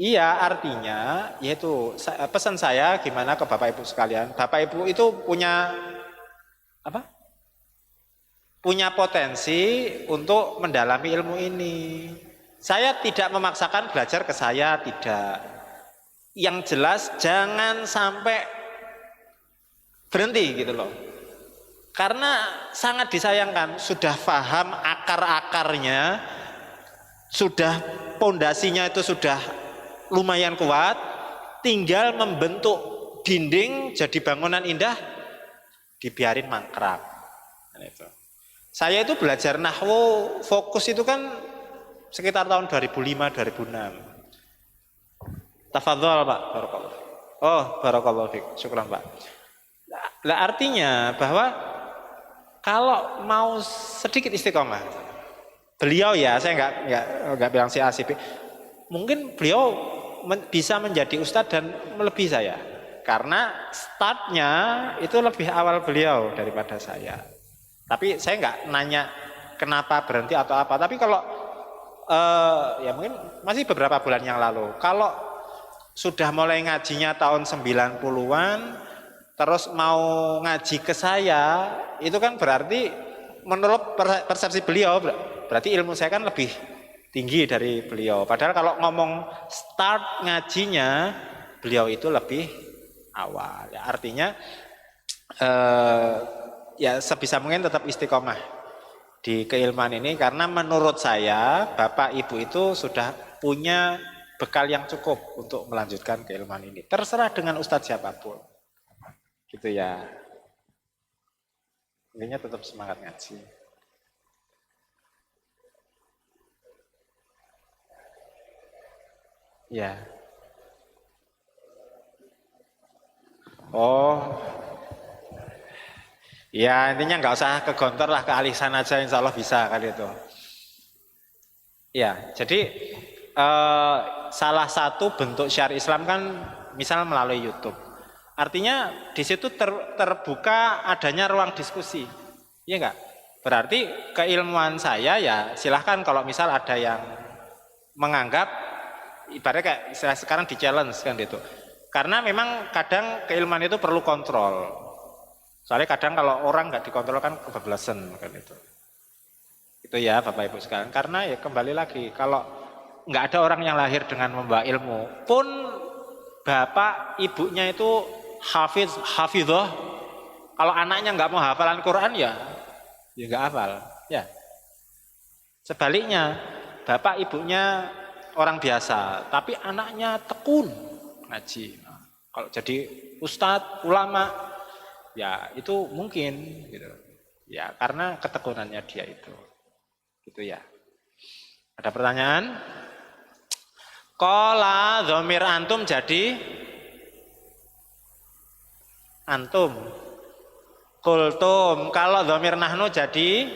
Iya, artinya yaitu pesan saya gimana ke Bapak Ibu sekalian. Bapak Ibu itu punya apa? Punya potensi untuk mendalami ilmu ini. Saya tidak memaksakan belajar ke saya, tidak. Yang jelas jangan sampai berhenti gitu loh. Karena sangat disayangkan, sudah paham akar-akarnya, sudah pondasinya itu sudah lumayan kuat, tinggal membentuk dinding jadi bangunan indah, dibiarin mangkrak. Saya itu belajar nahwu fokus itu kan sekitar tahun 2005-2006. Tafadhol Pak, barakallahu. Oh, barakallahu fiik. Syukran Pak. Lah artinya bahwa kalau mau sedikit istiqomah, beliau ya, saya nggak bilang si A si B, mungkin beliau bisa menjadi ustadz dan melebihi saya, karena startnya itu lebih awal beliau daripada saya. Tapi saya nggak nanya kenapa berhenti atau apa. Tapi kalau ya mungkin masih beberapa bulan yang lalu, kalau sudah mulai ngajinya tahun 90-an, terus mau ngaji ke saya, itu kan berarti menurut persepsi beliau, berarti ilmu saya kan lebih tinggi dari beliau. Padahal kalau ngomong start ngajinya, beliau itu lebih awal. Ya, artinya ya sebisa mungkin tetap istiqomah di keilmuan ini, karena menurut saya Bapak Ibu itu sudah punya bekal yang cukup untuk melanjutkan keilmuan ini. Terserah dengan ustadz siapapun. Gitu ya. Intinya tetap semangat ngaji. Ya. Oh. Ya intinya nggak usah ke Gontor lah, ke Alisan aja, insya Allah bisa kali itu. Ya, jadi salah satu bentuk syiar Islam kan misal melalui YouTube. Artinya di situ terbuka adanya ruang diskusi, iya enggak? Berarti keilmuan saya ya silahkan, kalau misal ada yang menganggap, ibaratnya kayak istilah sekarang di challenge kan gitu. Karena memang kadang keilmuan itu perlu kontrol. Soalnya kadang kalau orang nggak dikontrol kan kebablasan kan itu. Itu ya Bapak Ibu sekalian. Karena ya kembali lagi, kalau nggak ada orang yang lahir dengan membawa ilmu, pun bapak ibunya itu hafidhah, kalau anaknya nggak mau hafalan Quran ya nggak hafal. Ya. Sebaliknya, bapak ibunya orang biasa, tapi anaknya tekun ngaji. Nah, kalau jadi ustadz, ulama, ya itu mungkin, gitu. Ya karena ketekunannya dia itu, gitu ya. Ada pertanyaan? Qala dhamir antum jadi antum. Kultum, kalau dhamir nahnu jadi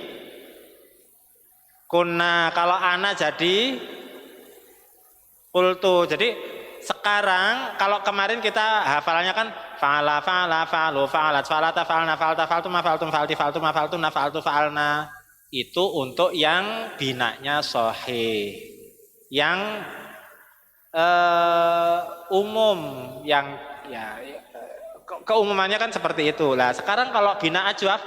kunna, kalau ana jadi kultu. Jadi sekarang kalau kemarin kita hafalannya kan fa'ala fa'ala fa'alu fa'alat fa'alata fa'alna fa'alta fa'altum fa'altum fa'alti fa'altum fa'altum fa'altu fa'alna. Itu untuk yang binanya sahih. Yang umum, yang ya keumumannya kan seperti itu. Lah sekarang kalau bina ajwaf,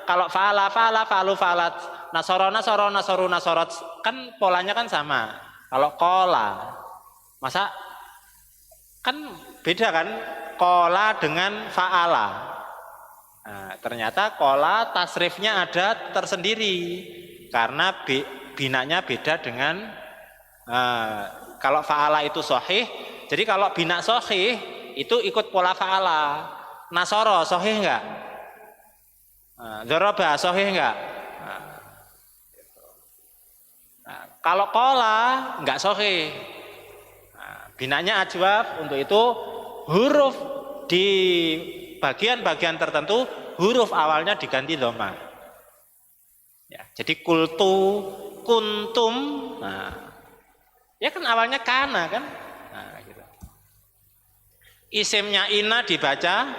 kalau fa'ala fa'ala fa'alu fa'alat, nasara nasara nasaru nasarat, kan polanya kan sama. Kalau qala, masa kan beda kan qala dengan fa'ala. Nah, ternyata qala tasrifnya ada tersendiri karena binanya beda dengan kalau fa'ala itu sahih. Jadi kalau bina sahih itu ikut pola fa'ala. Nasara sahih enggak? Dzaraba sahih enggak? Nah, kalau qala enggak sahih. Binanya ajwaf, untuk itu huruf di bagian-bagian tertentu huruf awalnya diganti dhamma. Ya, jadi kultu, kuntum, nah, ya kan awalnya kana kan. Nah, gitu. Isimnya ina dibaca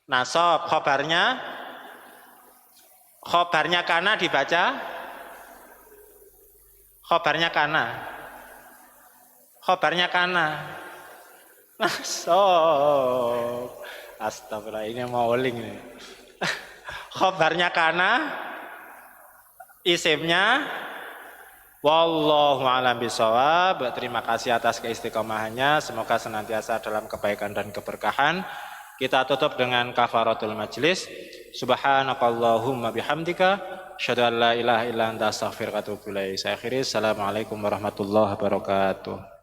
nasab, khobarnya kana dibaca khobarnya kana nasab. Astagfirullah, ini mau oling nih. Khobarnya kana, isimnya wallahu a'lam bishawab. Terima kasih atas keistiqomahannya, semoga senantiasa dalam kebaikan dan keberkahan. Kita tutup dengan kafaratul majlis. Subhanakallahumma bihamdika asyhadu an la ilaha illa anta astaghfiruka wa atubu ilaik. Saya akhiri, assalamualaikum warahmatullahi wabarakatuh.